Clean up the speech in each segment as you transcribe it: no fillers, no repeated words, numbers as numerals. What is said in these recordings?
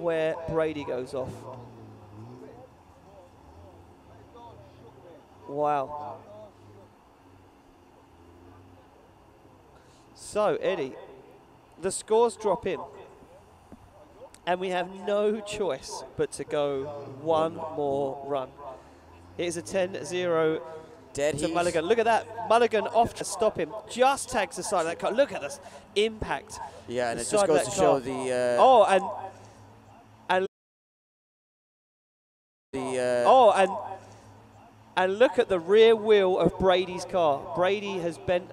where Brady goes off. Wow. So, Eddie, the scores drop in. And we have no choice but to go one more run. It is a 10-0 to Mulligan. Look at that. Mulligan off to stop him. Just tags the side of that car. Look at this impact. Yeah, and it just goes to show the... And look at the rear wheel of Brady's car. Brady has bent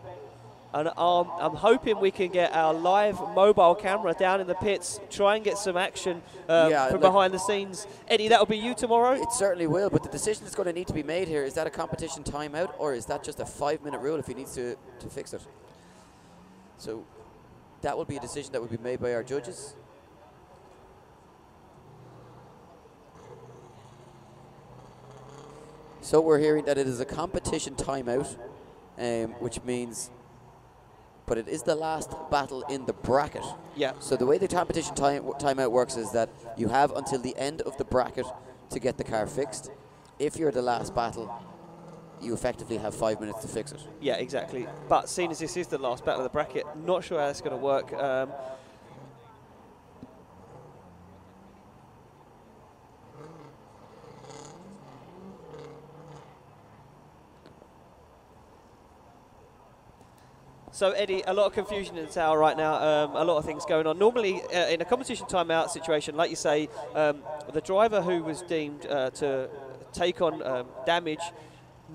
an arm. I'm hoping we can get our live mobile camera down in the pits, try and get some action from behind the scenes. Eddie, that'll be you tomorrow? It certainly will, but the decision that's going to need to be made here, is that a competition timeout, or is that just a 5-minute rule if he needs to fix it? So that will be a decision that will be made by our judges. So we're hearing that it is a competition timeout, which means... But it is the last battle in the bracket. Yeah. So the way the competition timeout works is that you have until the end of the bracket to get the car fixed. If you're the last battle, you effectively have 5 minutes to fix it. Yeah, exactly. But seeing as this is the last battle of the bracket, not sure how that's going to work. So, Eddie, a lot of confusion in the tower right now, a lot of things going on. Normally, in a competition timeout situation, like you say, the driver who was deemed to take on damage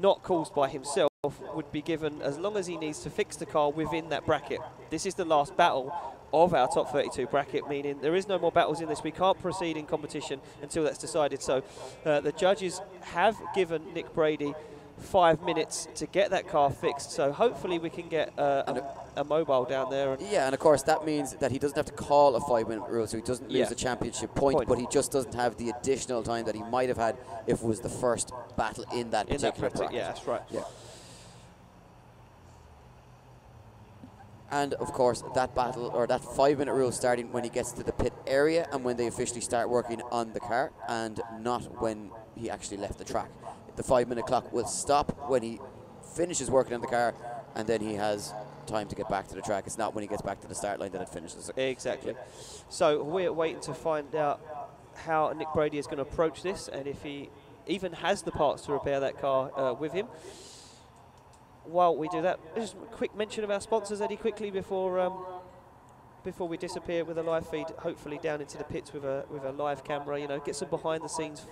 not caused by himself would be given as long as he needs to fix the car within that bracket. This is the last battle of our top 32 bracket, meaning there is no more battles in this. We can't proceed in competition until that's decided. So the judges have given Nick Brady 5 minutes to get that car fixed, so hopefully we can get a mobile down there. Yeah, and of course that means that he doesn't have to call a 5-minute rule, so he doesn't lose a championship point, but he just doesn't have the additional time that he might have had if it was the first battle in that particular bracket. Yeah, that's right. Yeah. And of course that battle, or that 5-minute rule, starting when he gets to the pit area and when they officially start working on the car, and not when he actually left the track. The 5-minute clock will stop when he finishes working on the car, and then he has time to get back to the track. It's not when he gets back to the start line that it finishes. Exactly. So we're waiting to find out how Nick Brady is going to approach this, and if he even has the parts to repair that car with him. While we do that, just a quick mention of our sponsors, Eddie, quickly before we disappear with a live feed, hopefully down into the pits with a live camera. You know, get some behind the scenes.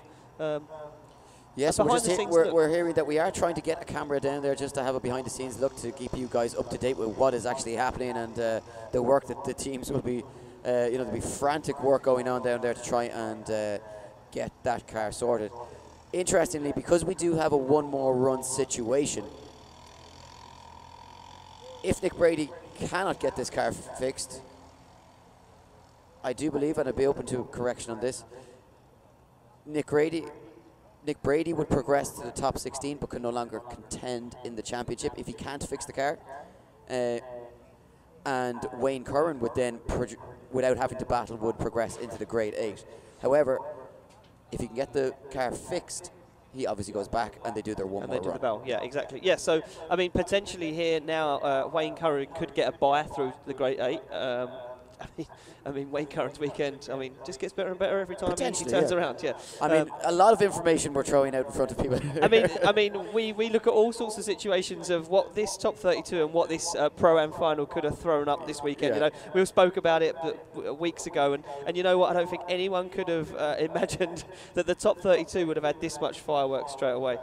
Yes, we're hearing that we are trying to get a camera down there just to have a behind-the-scenes look to keep you guys up to date with what is actually happening, and the work that the teams will be, there'll be frantic work going on down there to try and get that car sorted. Interestingly, because we do have a one more run situation, if Nick Brady cannot get this car fixed, I do believe, and I'd be open to a correction on this, Nick Brady would progress to the top 16 but can no longer contend in the championship if he can't fix the car. And Wayne Curran would then, without having to battle, would progress into the grade 8. However, if he can get the car fixed, he obviously goes back and they do their one more run. The bell. Yeah, exactly. Yeah, so, I mean, potentially here now, Wayne Curran could get a buy through the grade 8. I mean, Wayne Curran's weekend, I mean, just gets better and better every time he turns around. Yeah. I mean, a lot of information we're throwing out in front of people. I mean, we look at all sorts of situations of what this top 32 and what this Pro-Am final could have thrown up this weekend. Yeah. You know, we spoke about it weeks ago, and you know what? I don't think anyone could have imagined that the top 32 would have had this much fireworks straight away.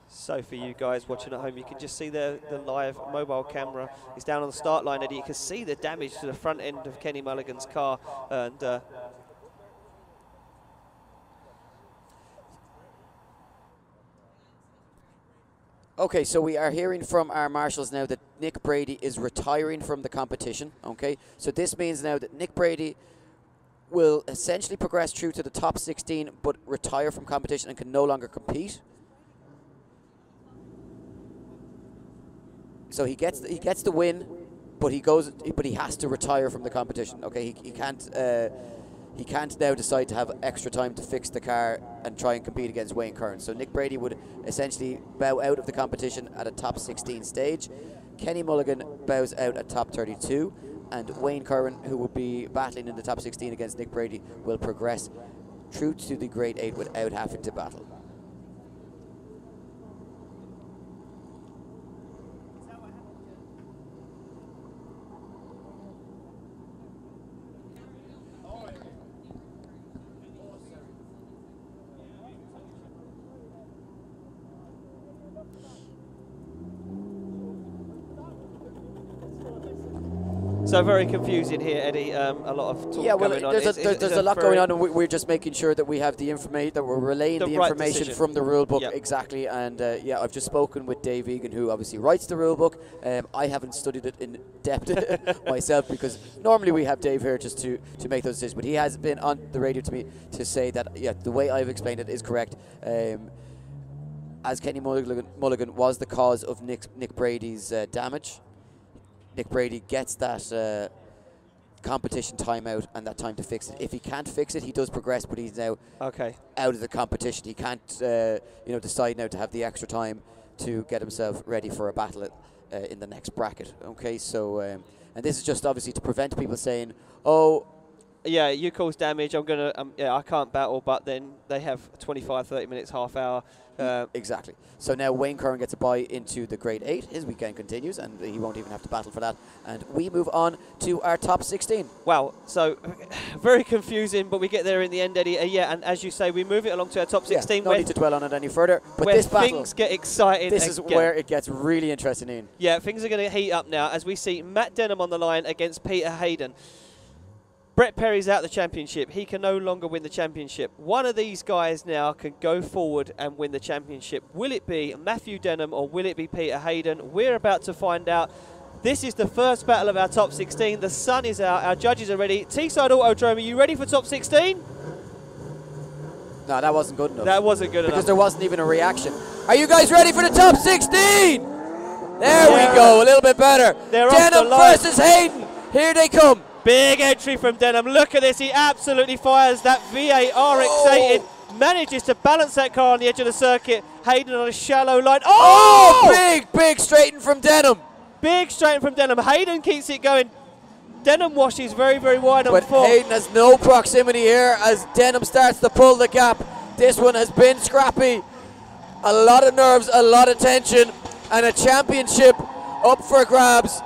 So for you guys watching at home, you can just see the live mobile camera is down on the start line, Eddie. You can see the damage to the front end of Kenny Mulligan's car. And okay, so we are hearing from our marshals now that Nick Brady is retiring from the competition. Okay, so this means now that Nick Brady will essentially progress through to the top 16 but retire from competition and can no longer compete. so he gets the win, but he has to retire from the competition. Okay, he can't now decide to have extra time to fix the car and try and compete against Wayne Curran. So Nick Brady would essentially bow out of the competition at a top 16 stage. Kenny Mulligan bows out at top 32, and Wayne Curran, who will be battling in the top 16 against Nick Brady, will progress through to the Grade 8 without having to battle. So very confusing here, Eddie. A lot of talk going on. There's a lot going on, and we're just making sure that we have the information, that we're relaying the information from the rule book. Yep. Exactly. And yeah, I've just spoken with Dave Egan, who obviously writes the rule book. I haven't studied it in depth myself, because normally we have Dave here just to make those decisions. But he has been on the radio to me to say that the way I've explained it is correct. As Kenny Mulligan was the cause of Nick Brady's damage, Nick Brady gets that competition timeout and that time to fix it. If he can't fix it, he does progress, but he's now out of the competition. He can't, decide now to have the extra time to get himself ready for a battle in the next bracket. Okay, so and this is just obviously to prevent people saying, "Oh, yeah, you cause damage. I'm gonna, I can't battle." But then they have 25, 30 minutes, half hour. Exactly. So now Wayne Curran gets a bye into the Grade 8. His weekend continues, and he won't even have to battle for that. And we move on to our top 16. Wow. So very confusing, but we get there in the end, Eddie. Yeah, and as you say, we move it along to our top 16. No need to dwell on it any further. But where this battle, things get exciting. This is where it gets really interesting, Ian. Yeah, things are going to heat up now as we see Matt Denham on the line against Peter Hayden. Brett Perry's out the championship. He can no longer win the championship. One of these guys now can go forward and win the championship. Will it be Matthew Denham or will it be Peter Hayden? We're about to find out. This is the first battle of our top 16. The sun is out. Our judges are ready. Teesside Autodrome, are you ready for top 16? No, that wasn't good enough. That wasn't good enough. Because there wasn't even a reaction. Are you guys ready for the top 16? There we go. A little bit better. Denham versus Hayden. Here they come. Big entry from Denham. Look at this. He absolutely fires that V8 RX-8. Manages to balance that car on the edge of the circuit. Hayden on a shallow line. Oh! Big straighten from Denham. Big straighten from Denham. Hayden keeps it going. Denham washes very, very wide on foot. Hayden has no proximity here as Denham starts to pull the gap. This one has been scrappy. A lot of nerves, a lot of tension, and a championship up for grabs.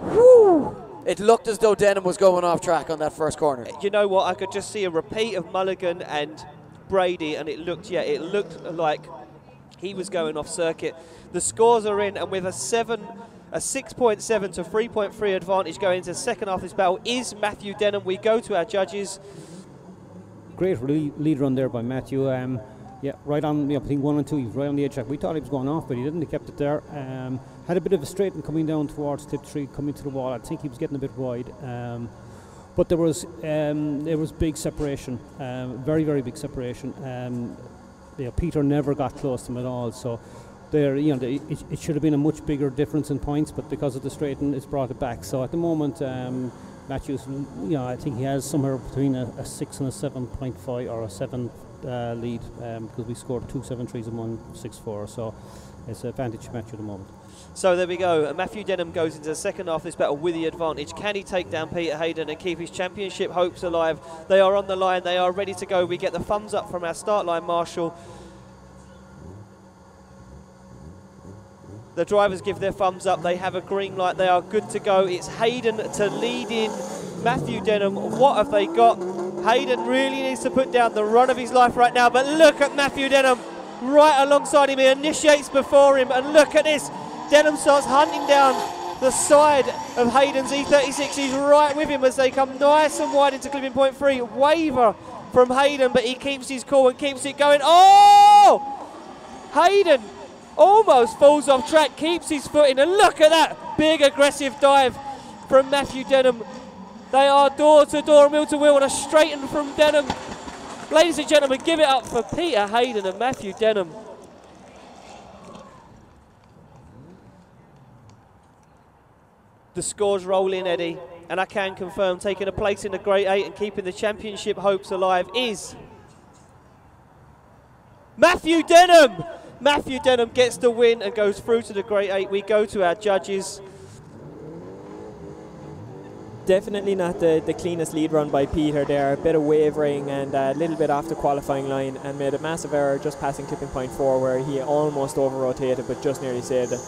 Whew. It looked as though Denham was going off track on that first corner. You know what? I could just see a repeat of Mulligan and Brady, and it looked like he was going off circuit. The scores are in, and with a 6.7 to 3.3 advantage going into the second half of this battle is Matthew Denham. We go to our judges. Great lead run there by Matthew. Yeah, right on, between 1 and 2, he was right on the edge track. We thought he was going off, but he didn't. He kept it there. Had a bit of a straighten coming down towards tip 3, coming to the wall. I think he was getting a bit wide. But there was big separation, very, very big separation. Peter never got close to him at all. So there, it should have been a much bigger difference in points, but because of the straighten, it's brought it back. So at the moment, Matthews, I think he has somewhere between a 6 and a 7.5 or a 7 lead, because we scored 2 7.3s and 1 6.4. So it's an advantage match at the moment. So there we go. Matthew Denham goes into the second half of this battle with the advantage. Can he take down Peter Hayden and keep his championship hopes alive? They are on the line. They are ready to go. We get the thumbs up from our start line marshal. The drivers give their thumbs up. They have a green light. They are good to go. It's Hayden to lead in Matthew Denham. What have they got? Hayden really needs to put down the run of his life right now. But look at Matthew Denham right alongside him. He initiates before him. And look at this. Denham starts hunting down the side of Hayden's E36. He's right with him as they come nice and wide into clipping point 3. Waver from Hayden, but he keeps his cool and keeps it going. Oh! Hayden almost falls off track, keeps his foot in, and look at that big aggressive dive from Matthew Denham. They are door to door, wheel to wheel, and a straighten from Denham. Ladies and gentlemen, give it up for Peter Hayden and Matthew Denham. The scores roll in, Eddie, and I can confirm taking a place in the Grade 8 and keeping the championship hopes alive is Matthew Denham. Matthew Denham gets the win and goes through to the Grade 8. We go to our judges. Definitely not the cleanest lead run by Peter there. A bit of wavering and a little bit off the qualifying line, and made a massive error just passing tipping point 4 where he almost over-rotated but just nearly saved it.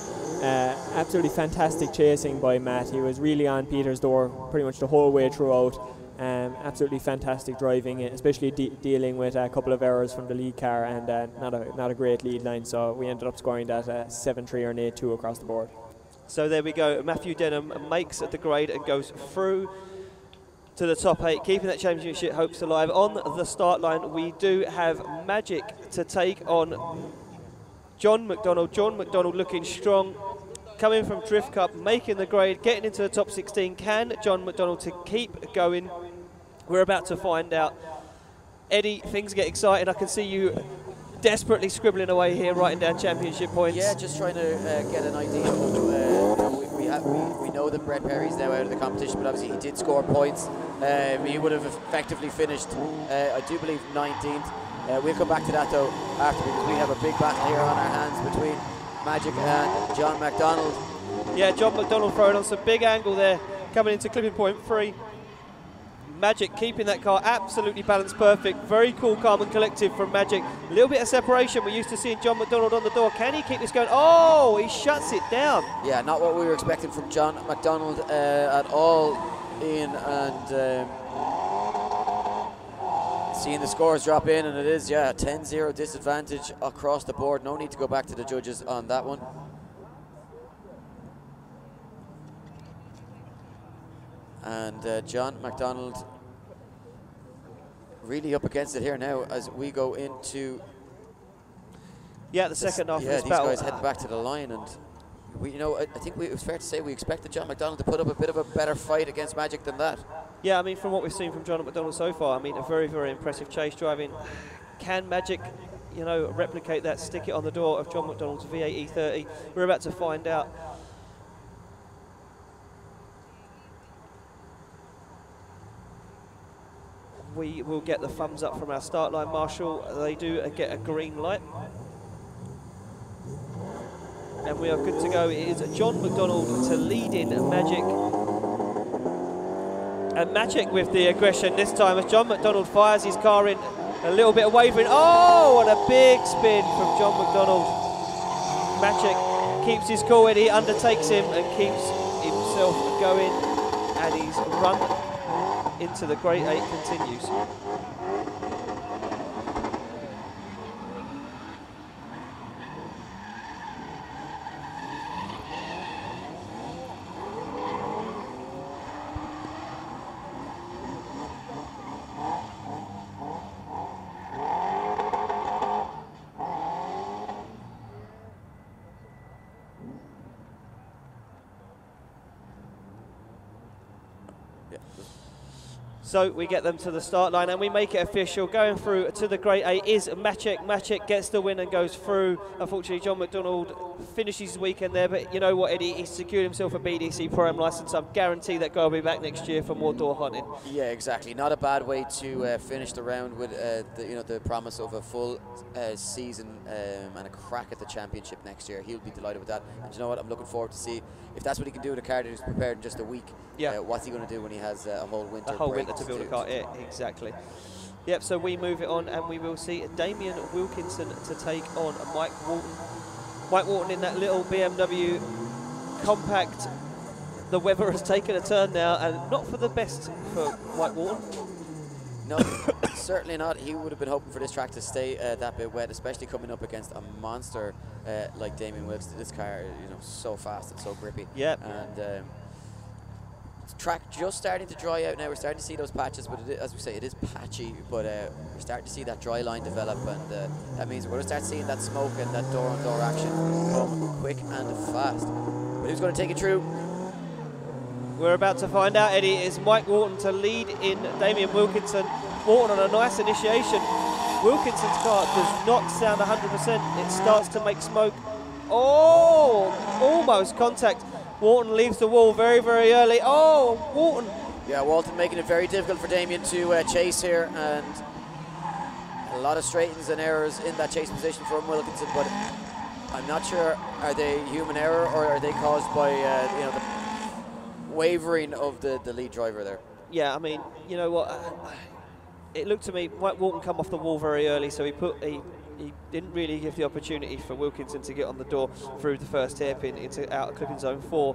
Absolutely fantastic chasing by Matt. He was really on Peter's door pretty much the whole way throughout. Absolutely fantastic driving, especially dealing with a couple of errors from the lead car, and not a great lead line, so we ended up scoring that 7-3 or an 8-2 across the board. So there we go. Matthew Denham makes the grade and goes through to the top 8, keeping that championship hopes alive. On the start line, we do have Magic to take on John McDonald. John McDonald looking strong, coming from Drift Cup, making the grade, getting into the top 16. Can John McDonald to keep going? We're about to find out. Eddie, things get exciting. I can see you desperately scribbling away here, writing down championship points. Yeah, just trying to get an idea of, we know that Brett Perry's now out of the competition, but obviously he did score points. He would have effectively finished, I do believe, 19th. We'll come back to that though after, because we have a big battle here on our hands between Magic and John McDonald. Yeah, John McDonald throwing on some big angle there, coming into clipping point 3. Magic keeping that car absolutely balanced, perfect. Very cool, calm and collective from Magic. A little bit of separation. We're used to seeing John McDonald on the door. Can he keep this going? Oh, he shuts it down. Yeah, not what we were expecting from John McDonald at all, Ian, and seeing the scores drop in, and it is, yeah, 10-0 disadvantage across the board. No need to go back to the judges on that one. And John McDonald really up against it here now as we go into the second half of this battle. These guys heading back to the line, and we, I think it was fair to say we expected John McDonald to put up a bit of a better fight against Magic than that. Yeah, I mean, from what we've seen from John McDonald so far, I mean, a very, very impressive chase driving. Can Magic, replicate that, stick it on the door of John McDonald's V8 E30? We're about to find out. We will get the thumbs up from our start line marshal. They do get a green light. And we are good to go. It is John McDonald to lead in Magic. And Magic with the aggression this time as John McDonald fires his car in, a little bit of wavering. Oh, and a big spin from John McDonald. Magic keeps his cool and he undertakes him and keeps himself going. And he's run into the Grade 8 continues. So we get them to the start line and we make it official. Going through to the Grade 8 is Maciek. Maciek gets the win and goes through. Unfortunately, John McDonald finishes his weekend there, but you know what, Eddie? He's secured himself a BDC Pro-Am license. I'm guaranteed that guy will be back next year for more door hunting. Yeah, exactly. Not a bad way to finish the round with the promise of a full season and a crack at the championship next year. He'll be delighted with that. And you know what? I'm looking forward to see if that's what he can do with a car that he's prepared in just a week. Yeah. What's he going to do when he has a whole winter? A whole winter to build a car. Yeah, exactly. Yep. So we move it on, and we will see Damien Wilkinson to take on Mike Walton. Mike Walton in that little BMW compact. The weather has taken a turn now, and not for the best for Mike Walton. No, certainly not. He would have been hoping for this track to stay that bit wet, especially coming up against a monster like Damien Wilkes. This car, so fast and so grippy. Yeah. And track just starting to dry out now. We're starting to see those patches, but as we say, it is patchy. But we're starting to see that dry line develop, and that means we're going to start seeing that smoke and that door-on-door action come quick and fast. But who's going to take it through? We're about to find out, Eddie. It's Mike Walton to lead in Damien Wilkinson. Walton on a nice initiation. Wilkinson's car does not sound 100%. It starts to make smoke. Oh, almost contact. Walton leaves the wall very, very early. Oh, Walton. Yeah, Walton making it very difficult for Damien to chase here, and a lot of straightens and errors in that chase position from Wilkinson, but I'm not sure, are they human error or are they caused by you know, the wavering of the lead driver there? Yeah, I mean, you know what, it looked to me, Walton come off the wall very early, so he didn't really give the opportunity for Wilkinson to get on the door through the first hairpin into out of clipping zone 4.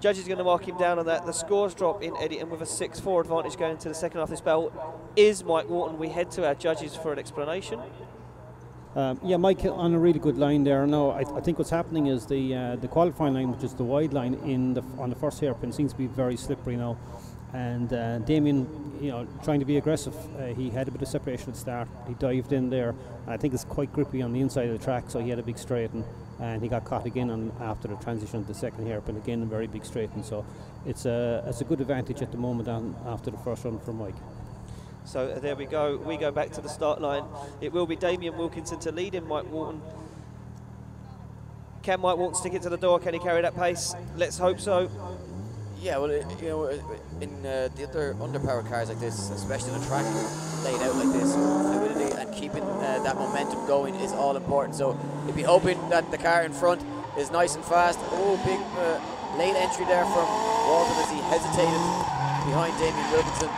Judges are going to mark him down on that. The scores drop in Eddie, and with a 6-4 advantage going into the second half of this battle is Mike Walton. We head to our judges for an explanation. Yeah, Mike on a really good line there. No, I think what's happening is the qualifying line, which is the wide line on the first hairpin, seems to be very slippery now. And Damien, you know, trying to be aggressive, he had a bit of separation at the start. He dived in there. I think it's quite grippy on the inside of the track, so he had a big straighten, and he got caught again after the transition to the second hairpin, again a very big straighten. So it's a good advantage at the moment after the first run from Mike. So there we go. We go back to the start line. It will be Damien Wilkinson to lead in Mike Walton. Can Mike Walton stick it to the door? Can he carry that pace? Let's hope so. Yeah, well, you know, in the other underpowered cars like this, especially on a track laid out like this, fluidity and keeping that momentum going is all important. So you'd be hoping that the car in front is nice and fast. Oh, big late entry there from Walton as he hesitated behind Damien Wilkinson.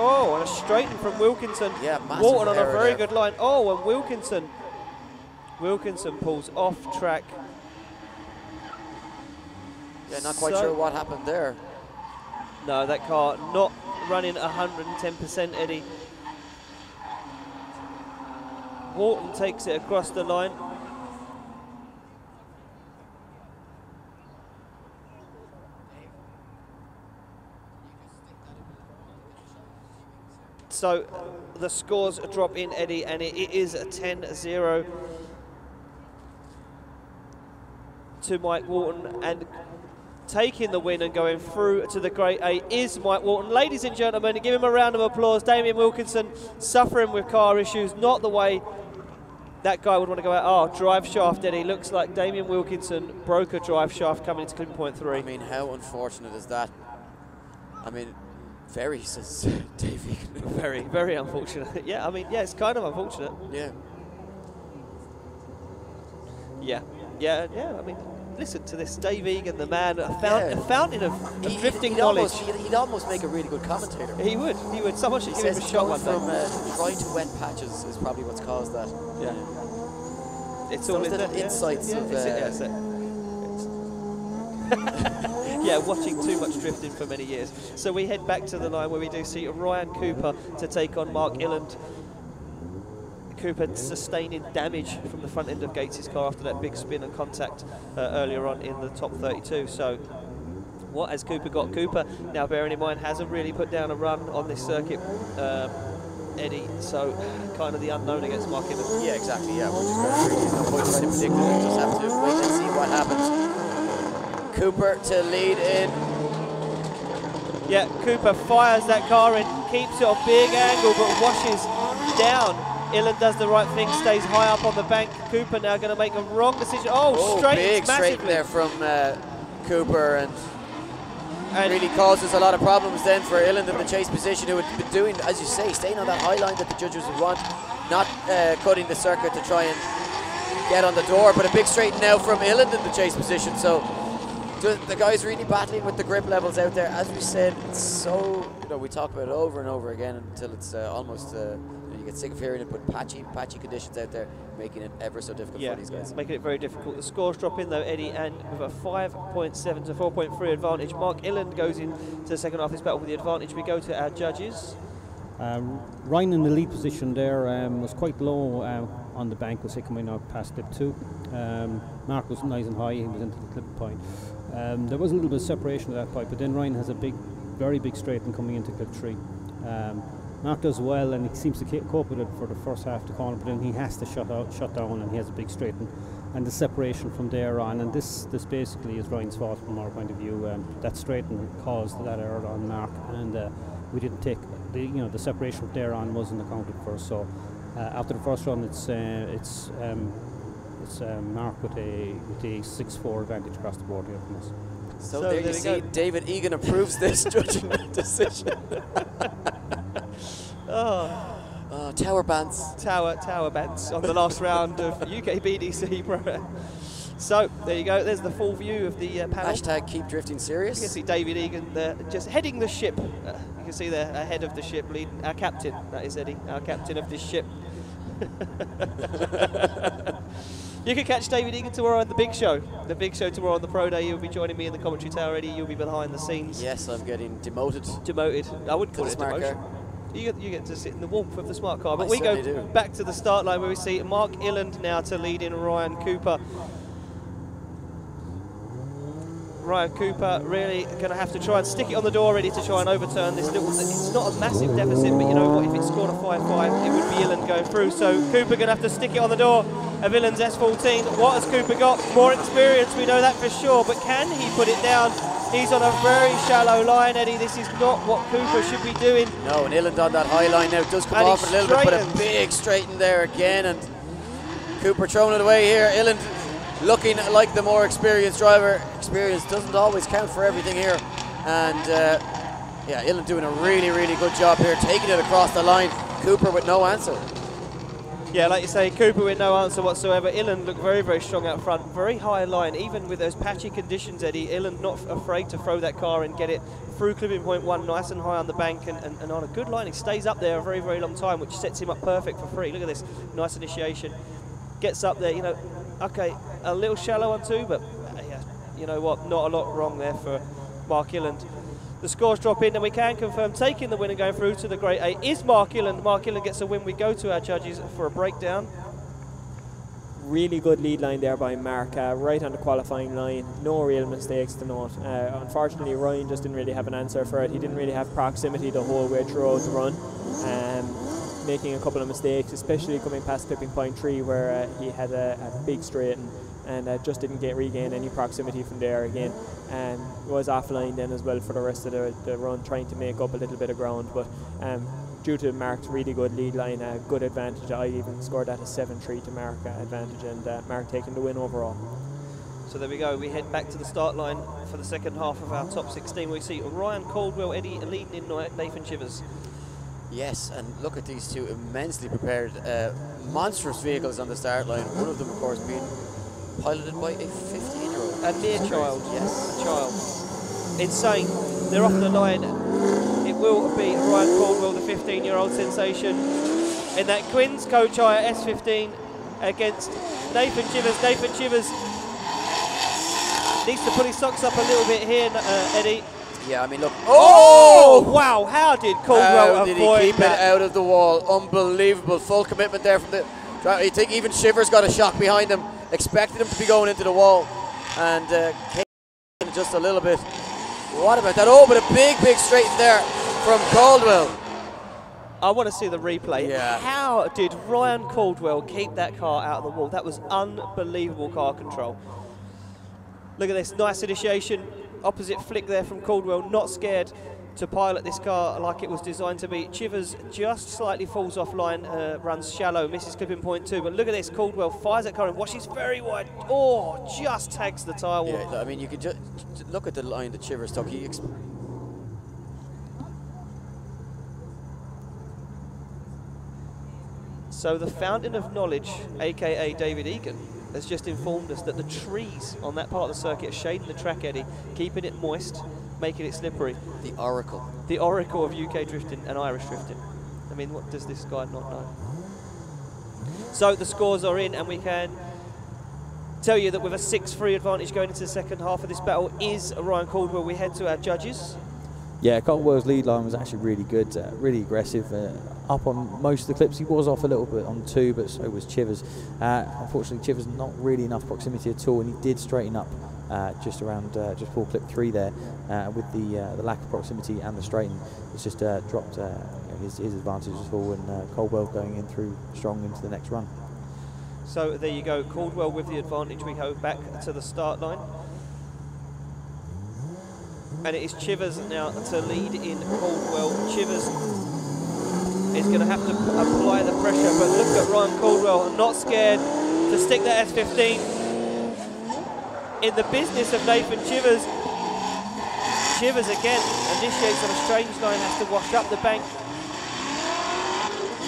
Oh, and a straighten from Wilkinson. Yeah, massive Walton on a very there. good line. Oh, and Wilkinson pulls off track. Yeah, not quite sure what happened there. No, that car not running 110%, Eddie. Walton takes it across the line. So the scores drop in, Eddie, and it is a 10-0 to Mike Walton, and taking the win and going through to the Grade A is Mike Walton. Ladies and gentlemen, give him a round of applause. Damien Wilkinson suffering with car issues, not the way that guy would want to go out. Oh, drive shaft, Eddie. Looks like Damien Wilkinson broke a drive shaft coming into clipping point 3. I mean, how unfortunate is that? I mean, very, says Dave Egan. Very, very unfortunate. Yeah, I mean, yeah, it's kind of unfortunate. Yeah. Yeah, I mean, listen to this, Dave Egan, the man, a fountain of drifting knowledge. He'd almost make a really good commentator. He would. Someone should give him a shot one day. From dry to wet patches is probably what's caused that. Yeah. It's all in there. Insights of... Yeah, watching too much drifting for many years. So we head back to the line where we do see Ryan Cooper to take on Mark Illand. Cooper sustaining damage from the front end of Gates' car after that big spin and contact earlier on in the top 32. So what has Cooper got? Cooper, now bearing in mind, hasn't really put down a run on this circuit, Eddie, so kind of the unknown against Mark Illand. Yeah, exactly, yeah. We're just going through. There's no point trying to predict it. We just have to wait and see what happens. Cooper to lead in. Yeah, Cooper fires that car in, keeps it on big angle, but washes down. Illand does the right thing, stays high up on the bank. Cooper now going to make a wrong decision. Oh, big straight there from Cooper, and really causes a lot of problems then for Illand in the chase position, who had been doing, as you say, staying on that high line that the judges would want, not cutting the circuit to try and get on the door, but a big straighten now from Illand in the chase position. So the guy's really battling with the grip levels out there. As we said, it's so, you know, we talk about it over and over again until it's almost, you get sick of hearing it, but patchy conditions out there, making it ever so difficult for these guys. Making it very difficult. The scores drop in though, Eddie, and with a 5.7 to 4.3 advantage, Mark Illand goes into the second half of this battle with the advantage. We go to our judges. Ryan in the lead position there was quite low on the bank, was coming out past lip 2. Mark was nice and high, he was into the clip point. There was a little bit of separation at that point, but then Ryan has a very big straighten coming into clip 3. Mark does well, and he seems to cope with it for the first half of the corner, but then he has to shut down, and he has a big straighten, and the separation from there on. And this basically is Ryan's fault from our point of view. That straighten caused that error on Mark, and we didn't take the separation from there on wasn't accounted for. So after the first run, it's Mark with a 6-4 advantage across the board here from us. So there you see, David Egan approves this judging decision. Tower bants. Tower bants on the last round of UK BDC Pro. So there you go. There's the full view of the panel. Hashtag keep drifting serious. You can see David Egan there, just heading the ship. You can see there ahead of the ship, leading our captain. That is Eddie, our captain of this ship. You can catch David Egan tomorrow on the big show. The big show tomorrow on the Pro Day. You'll be joining me in the commentary tower, Eddie. You'll be behind the scenes. Yes, I'm getting demoted. Demoted. I wouldn't call it a demotion. You get to sit in the warmth of the smart car. But we go back to the start line where we see Mark Illand now to lead in Ryan Cooper. Ryan Cooper really going to have to try and stick it on the door, ready to try and overturn this little. It's not a massive deficit, but you know what? If it scored a 5-5, it would be Illand going through. So Cooper going to have to stick it on the door of Illand's S14. What has Cooper got? More experience, we know that for sure. But can he put it down? He's on a very shallow line, Eddie. This is not what Cooper should be doing. No, and Illand on that high line now does come off a little bit, but a big straighten there again, and Cooper throwing it away here. Illand looking like the more experienced driver. Experience doesn't always count for everything here. And yeah, Illand doing a really, really good job here, taking it across the line. Cooper with no answer. Yeah, like you say, Cooper with no answer whatsoever. Illand looked very, very strong out front. Very high line, even with those patchy conditions, Eddie. Illand not afraid to throw that car and get it through clipping point 1, nice and high on the bank, and on a good line. He stays up there a very, very long time, which sets him up perfect for free. Look at this, nice initiation. Gets up there, you know, okay, a little shallow on 2, but yeah, you know what, not a lot wrong there for Mark Illand. The scores drop in, and we can confirm taking the win and going through to the Grade A is Mark Illand. Mark Illand gets a win. We go to our judges for a breakdown. Really good lead line there by Mark, right on the qualifying line. No real mistakes to note. Unfortunately, Ryan just didn't really have an answer for it. He didn't really have proximity the whole way throughout the run. Making a couple of mistakes, especially coming past clipping point 3 where he had a big straight and just didn't regain any proximity from there again, and was offline then as well for the rest of the run, trying to make up a little bit of ground, but due to Mark's really good lead line, good advantage. I even scored that a 7-3 to Mark advantage, and Mark taking the win overall. So there we go, we head back to the start line for the second half of our top 16. We see Ryan Caldwell, Eddie leading in Nathan Chivers. Yes, and look at these two immensely prepared, monstrous vehicles on the start line. One of them, of course, being piloted by a 15-year-old. A mere child. Yes. A child. Insane. They're off the line. It will be Ryan Caldwell, the 15-year-old sensation, in that Quinn's Coach Hire S15 against Nathan Chivers. Nathan Chivers needs to put his socks up a little bit here, Eddie. Yeah, I mean, look. Oh, wow, how did Caldwell avoid that? How did he keep it out of the wall? Unbelievable. Full commitment there from the driver. I think even Shivers got a shock behind him. Expected him to be going into the wall. And came in just a little bit. What about that? Oh, but a big, big straighten there from Caldwell. I want to see the replay. Yeah. How did Ryan Caldwell keep that car out of the wall? That was unbelievable car control. Look at this, nice initiation. Opposite flick there from Caldwell, not scared to pilot this car like it was designed to be. Chivers just slightly falls offline, runs shallow, misses clipping point 2. But look at this, Caldwell fires that car and washes very wide. Oh, just tags the tyre wall. Yeah, I mean, you can just look at the line that Chivers took. So the fountain of knowledge, aka David Egan, has just informed us that the trees on that part of the circuit are shading the track, Eddie, keeping it moist, making it slippery. The oracle. The oracle of UK drifting and Irish drifting. I mean, what does this guy not know? So the scores are in, and we can tell you that with a 6-3 advantage going into the second half of this battle is Ryan Caldwell. We head to our judges. Yeah, Caldwell's lead line was actually really good, really aggressive. Up on most of the clips. He was off a little bit on 2, but so was Chivers. Unfortunately, Chivers not really enough proximity at all, and he did straighten up just around just before clip 3 there with the lack of proximity and the straighten. It's just dropped his advantage at all, and Caldwell going in through strong into the next run. So there you go, Caldwell with the advantage. We go back to the start line. And it is Chivers now to lead in Caldwell. Chivers is going to have to apply the pressure, but look at Ryan Caldwell, not scared to stick that S15 in the business of Nathan Chivers. Chivers again initiates on a strange line, has to wash up the bank.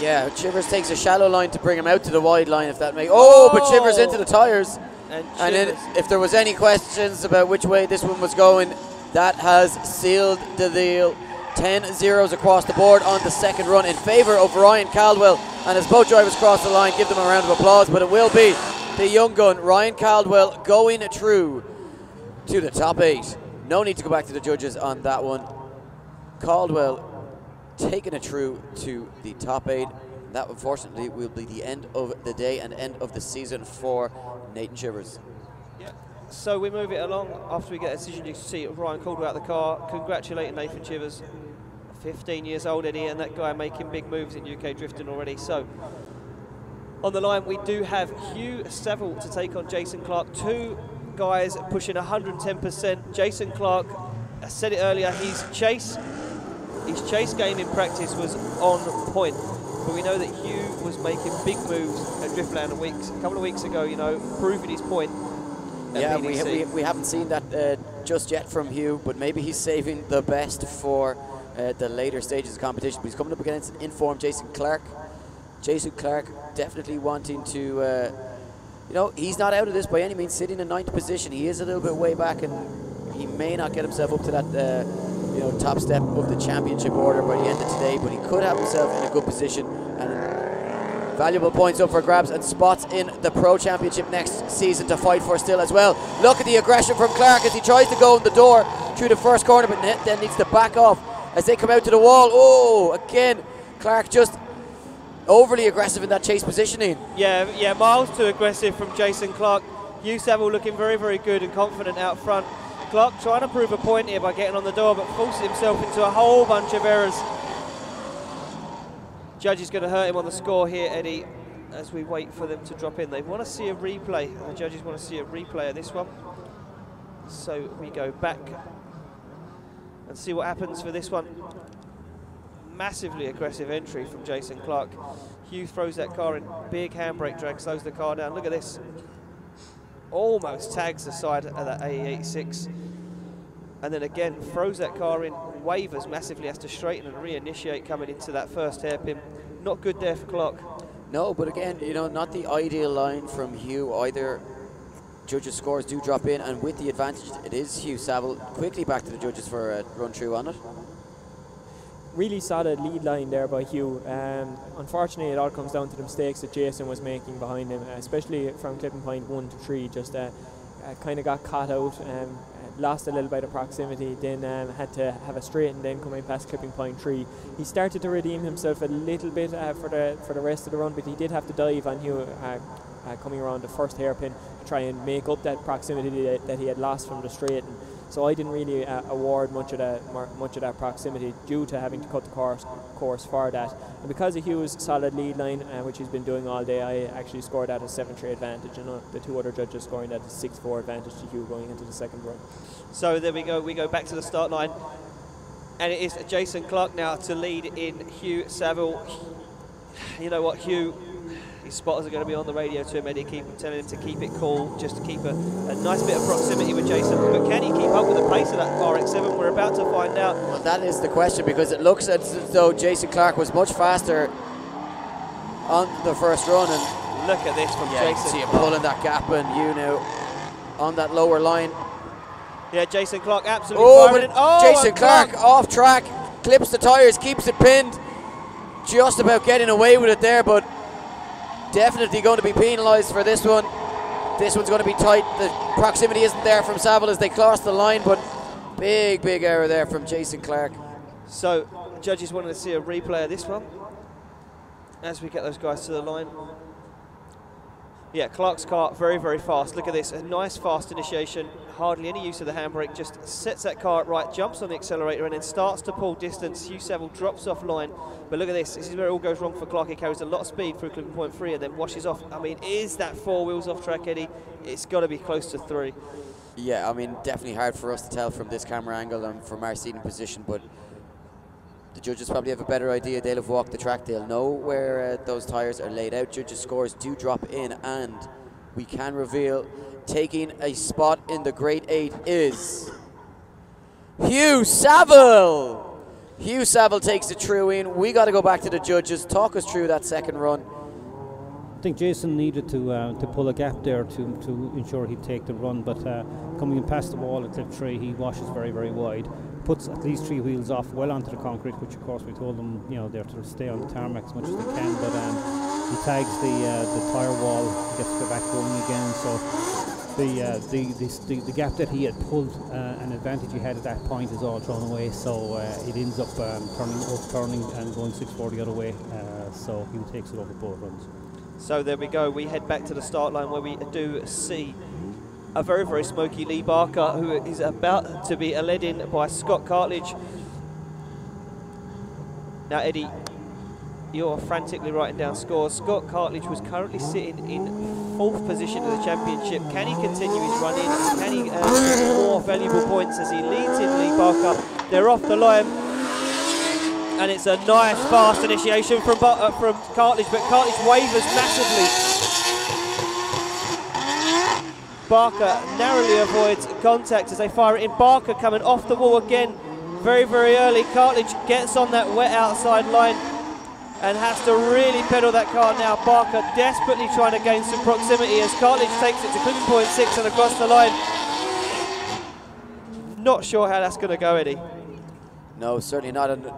Yeah, Chivers takes a shallow line to bring him out to the wide line, if that makes... Oh, but Chivers into the tyres. And then if there was any questions about which way this one was going, that has sealed the deal. 10 zeros across the board on the second run in favour of Ryan Caldwell. And as both drivers cross the line, give them a round of applause. But it will be the young gun, Ryan Caldwell, going through to the top 8. No need to go back to the judges on that one. Caldwell taking it through to the top 8. That, unfortunately, will be the end of the day and end of the season for Nathan Chivers. Yeah. So we move it along after we get a decision. You can see Ryan Caldwell out of the car, congratulating Nathan Chivers. 15 years old, Eddie, and that guy making big moves in UK drifting already. So on the line, we do have Hugh Saville to take on Jason Clark. Two guys pushing 110%. Jason Clark, I said it earlier, his chase game in practice was on point. But we know that Hugh was making big moves at Driftland a couple of weeks ago, you know, proving his point. Yeah, we haven't seen that just yet from Hugh, but maybe he's saving the best for the later stages of competition. But he's coming up against an informed Jason Clark. Jason Clark definitely wanting to, you know, he's not out of this by any means, sitting in 9th position. He is a little bit way back, and he may not get himself up to that you know, top step of the championship order by the end of today, but he could have himself in a good position, and valuable points up for grabs and spots in the Pro Championship next season to fight for still as well. Look at the aggression from Clark as he tries to go in the door through the first corner, but then needs to back off as they come out to the wall. Oh, again, Clark just overly aggressive in that chase positioning. Yeah, miles too aggressive from Jason Clark. Hugh Saville looking very, very good and confident out front. Clark trying to prove a point here by getting on the door, but forces himself into a whole bunch of errors. Judge is going to hurt him on the score here, Eddie, as we wait for them to drop in. They want to see a replay. The judges want to see a replay of this one. So we go back and see what happens for this one. Massively aggressive entry from Jason Clark. Hugh throws that car in, big handbrake drag, slows the car down. Look at this. Almost tags the side of that AE86. And then again, throws that car in, wavers massively, has to straighten and reinitiate coming into that first hairpin. Not good there for Clark. No, but again, you know, not the ideal line from Hugh either. Judges' scores do drop in, and with the advantage, it is Hugh Saville. Quickly back to the judges for a run through on it. Really solid lead line there by Hugh. Unfortunately, it all comes down to the mistakes that Jason was making behind him, especially from clipping point 1 to 3. Just kind of got caught out, lost a little bit of proximity, then had to have a straight and then coming past clipping point 3. He started to redeem himself a little bit for the rest of the run, but he did have to dive on Hugh coming around the first hairpin to try and make up that proximity that he had lost from the straight. And so I didn't really award much of that proximity due to having to cut the course for that. And because of Hugh's solid lead line, which he's been doing all day, I actually scored that as 7-3 advantage, and the two other judges scoring that as 6-4 advantage to Hugh going into the second run. So there we go. We go back to the start line, and it is Jason Clark now to lead in Hugh Saville. You know what, Hugh, his spotters are going to be on the radio to him, Eddie, telling him to keep it cool, just to keep a nice bit of proximity with Jason. But can he keep up with the pace of that RX-7? We're about to find out. Well, that is the question, because it looks as though Jason Clark was much faster on the first run. And look at this from Jason. You can see him pulling that gap, and you know, on that lower line. Yeah, Jason Clark absolutely firing. Jason Clark off track, clips the tyres, keeps it pinned. Just about getting away with it there, but definitely going to be penalised for this one. This one's going to be tight. The proximity isn't there from Saville as they cross the line, but big error there from Jason Clark. So judges wanted to see a replay of this one as we get those guys to the line. Yeah, Clark's car very fast. Look at this, a nice fast initiation, hardly any use of the handbrake, just sets that car upright, jumps on the accelerator and then starts to pull distance. Hugh Saville drops off line, but look at this is where it all goes wrong for Clark. He carries a lot of speed through clipping point 3 and then washes off. I mean, is that 4 wheels off track, Eddie? It's got to be close to 3. Yeah, I mean, definitely hard for us to tell from this camera angle and from our seating position, but the judges probably have a better idea. They'll have walked the track. They'll know where those tyres are laid out. Judges' scores do drop in, and we can reveal taking a spot in the Grade 8 is Hugh Saville! Hugh Saville takes the true in. We got to go back to the judges. Talk us through that second run. I think Jason needed to pull a gap there to ensure he'd take the run, but coming in past the wall at clip 3, he washes very, very wide. Puts at least 3 wheels off well onto the concrete, which of course we told them, you know, they're to stay on the tarmac as much as they can, but he tags the tyre wall, gets to go back going again, so the gap that he had pulled, an advantage he had at that point, is all thrown away, so it ends up turning and going 640 the other way, so he takes it over both runs. So there we go, we head back to the start line where we do see a very, very smoky Lee Barker, who is about to be led in by Scott Cartledge. Now, Eddie, you're frantically writing down scores. Scott Cartledge was currently sitting in 4th position of the championship. Can he continue his run in? Can he earn more valuable points as he leads in Lee Barker? They're off the line. And it's a nice, fast initiation from Cartledge, but Cartledge wavers massively. Barker narrowly avoids contact as they fire it in. Barker coming off the wall again very, very early. Cartledge gets on that wet outside line and has to really pedal that car now. Barker desperately trying to gain some proximity as Cartledge takes it to clipping point 6 and across the line. Not sure how that's going to go, Eddie. No, certainly not. And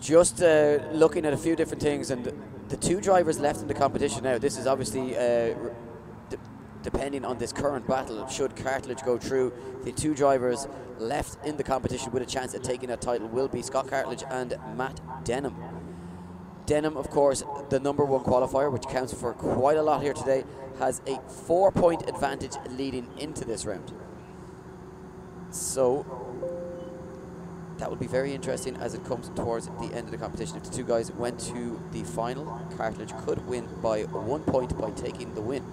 just looking at a few different things, and the 2 drivers left in the competition now, this is obviously depending on this current battle. Should Cartledge go through, the 2 drivers left in the competition with a chance at taking that title will be Scott Cartledge and Matt Denham. Denham, of course, the #1 qualifier, which counts for quite a lot here today, has a 4-point advantage leading into this round. So that will be very interesting as it comes towards the end of the competition. If the 2 guys went to the final, Cartledge could win by 1 point by taking the win.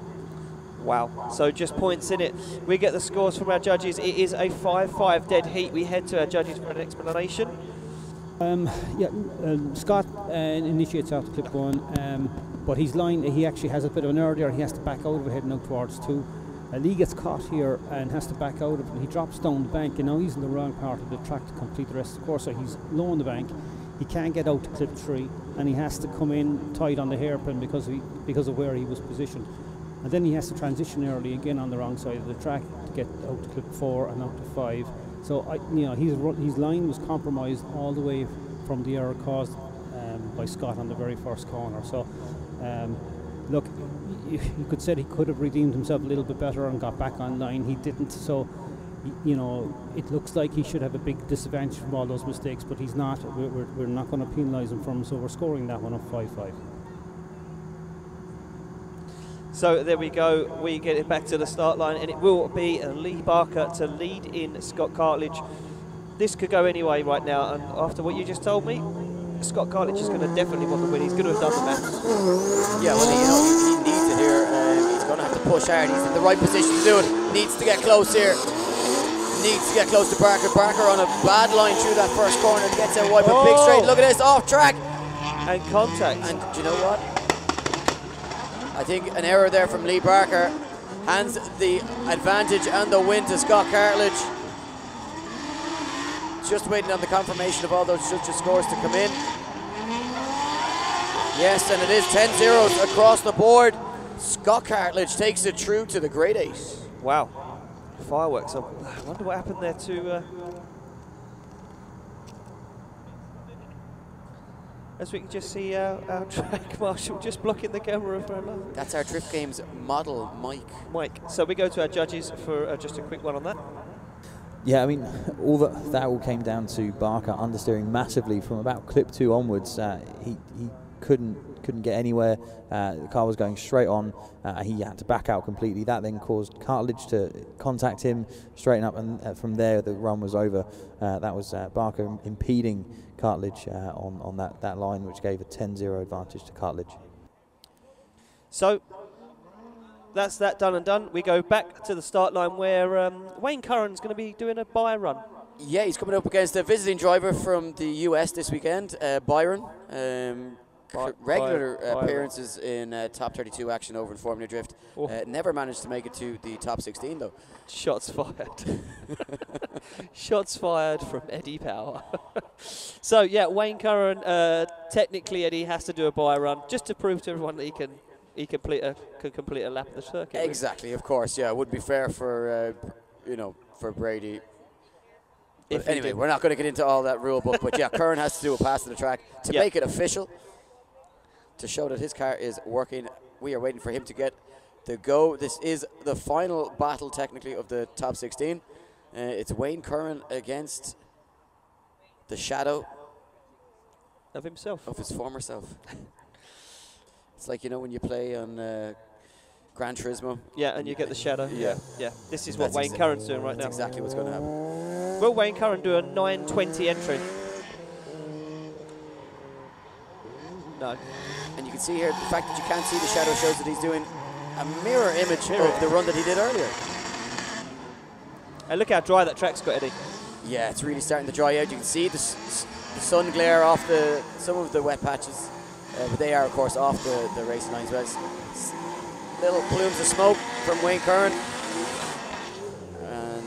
Wow, so just points in it. We get the scores from our judges. It is a 5-5 dead heat. We head to our judges for an explanation. Scott initiates out to clip 1, but his line, he actually has a bit of an error there. He has to back out of it heading out towards 2. Lee gets caught here and has to back out of it, and he drops down the bank, and now he's in the wrong part of the track to complete the rest of the course, so he's low on the bank. He can't get out to clip 3, and he has to come in tight on the hairpin because of where he was positioned. And then he has to transition early again on the wrong side of the track to get out to clip 4 and out to 5. So his line was compromised all the way from the error caused by Scott on the very first corner. So look, you could say he could have redeemed himself a little bit better and got back on line. He didn't. So it looks like he should have a big disadvantage from all those mistakes, but he's not. We're not going to penalise him from, so we're scoring that one up 5-5. So there we go, we get it back to the start line, and it will be Lee Barker to lead in Scott Cartledge. This could go anyway right now, and after what you just told me, Scott Cartledge is going to definitely want the win. He's going to have done the maths. Yeah, well, he needs it here. He's going to have to push hard. He's in the right position to do it. Needs to get close here. Needs to get close to Barker. Barker on a bad line through that first corner. Gets out wide, but big straight. Look at this, off track. And contact. And do you know what? I think an error there from Lee Barker hands the advantage and the win to Scott Cartledge. Just waiting on the confirmation of all those judges' scores to come in. Yes, and it is 10-0 across the board. Scott Cartledge takes it through to the grade 8. Wow, fireworks. I wonder what happened there to... As we can just see our track marshal just blocking the camera for a moment. That's our Drift Games model, Mike. So we go to our judges for just a quick one on that. Yeah, I mean, that all came down to Barker understeering massively from about clip 2 onwards. He couldn't get anywhere. The car was going straight on. He had to back out completely. That then caused Cartledge to contact him, straighten up, and from there the run was over. That was Barker impeding Cartledge on that line, which gave a 10-0 advantage to Cartledge. So that's that done and done. We go back to the start line where Wayne Curran's going to be doing a buy run. Yeah, he's coming up against a visiting driver from the US this weekend, Byron. regular appearances in top 32 action over in Formula Drift. Never managed to make it to the top 16 though. Shots fired. Shots fired from Eddie Power. So yeah, Wayne Curran, technically Eddie has to do a bye run just to prove to everyone that he can complete a lap of the circuit. Exactly, of course. Yeah, it would be fair for for Brady. But anyway, we're not going to get into all that rule book, but yeah, Curran has to do a pass to the track to make it official, to show that his car is working. We are waiting for him to get the go. This is the final battle, technically, of the top 16. It's Wayne Curran against the shadow of himself, of his former self. It's like, when you play on Gran Turismo. Yeah, and you get the shadow. Yeah. This is what Wayne Curran's doing right now. That's exactly what's going to happen. Will Wayne Curran do a 9:20 entry? No. And you can see here, the fact that you can't see the shadow shows that he's doing a mirror image of the run that he did earlier. And look how dry that track's got, Eddie. Yeah, it's really starting to dry out. You can see the sun glare off some of the wet patches, but they are, of course, off the racing lines. But little plumes of smoke from Wayne Curran. And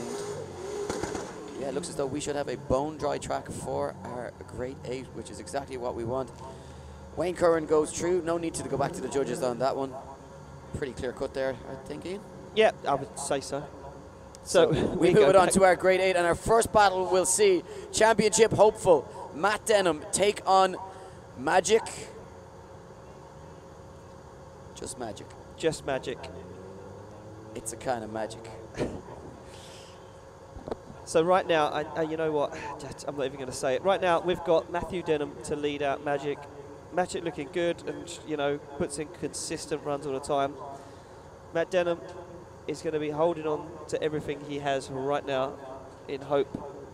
yeah, it looks as though we should have a bone-dry track for our Grade 8, which is exactly what we want. Wayne Curran goes through. No need to go back to the judges on that one. Pretty clear cut there, I think, Ian. Yeah, I would say so. So we move it on to our Grade 8, and our first battle we'll see championship hopeful Matt Denham take on Magic. Just Magic. Just Magic. It's a kind of magic. So right now, you know what? I'm not even going to say it. Right now, we've got Matthew Denham to lead out Magic. Magic looking good and, puts in consistent runs all the time. Matt Denham is going to be holding on to everything he has right now in hope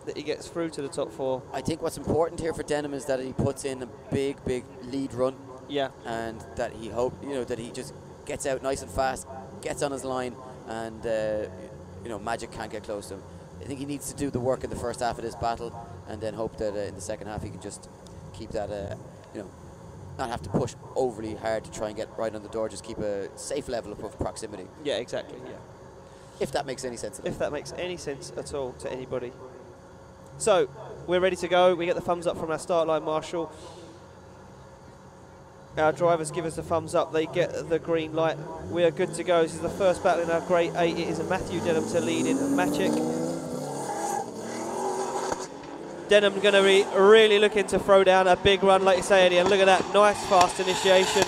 that he gets through to the top 4. I think what's important here for Denham is that he puts in a big lead run. Yeah. And that he that he just gets out nice and fast, gets on his line, and Magic can't get close to him. I think he needs to do the work in the first half of this battle, and then hope that in the second half he can just keep that, not have to push overly hard to try and get right on the door, just keep a safe level of proximity. Yeah, exactly, yeah. If that makes any sense at all. If that makes any sense at all to anybody. So, we're ready to go. We get the thumbs up from our start line marshal. Our drivers give us the thumbs up. They get the green light. We are good to go. This is the first battle in our Grade 8. It is a Matthew Denham to lead in Magic. Denham going to be really looking to throw down a big run, like you say, Eddie. And look at that nice fast initiation.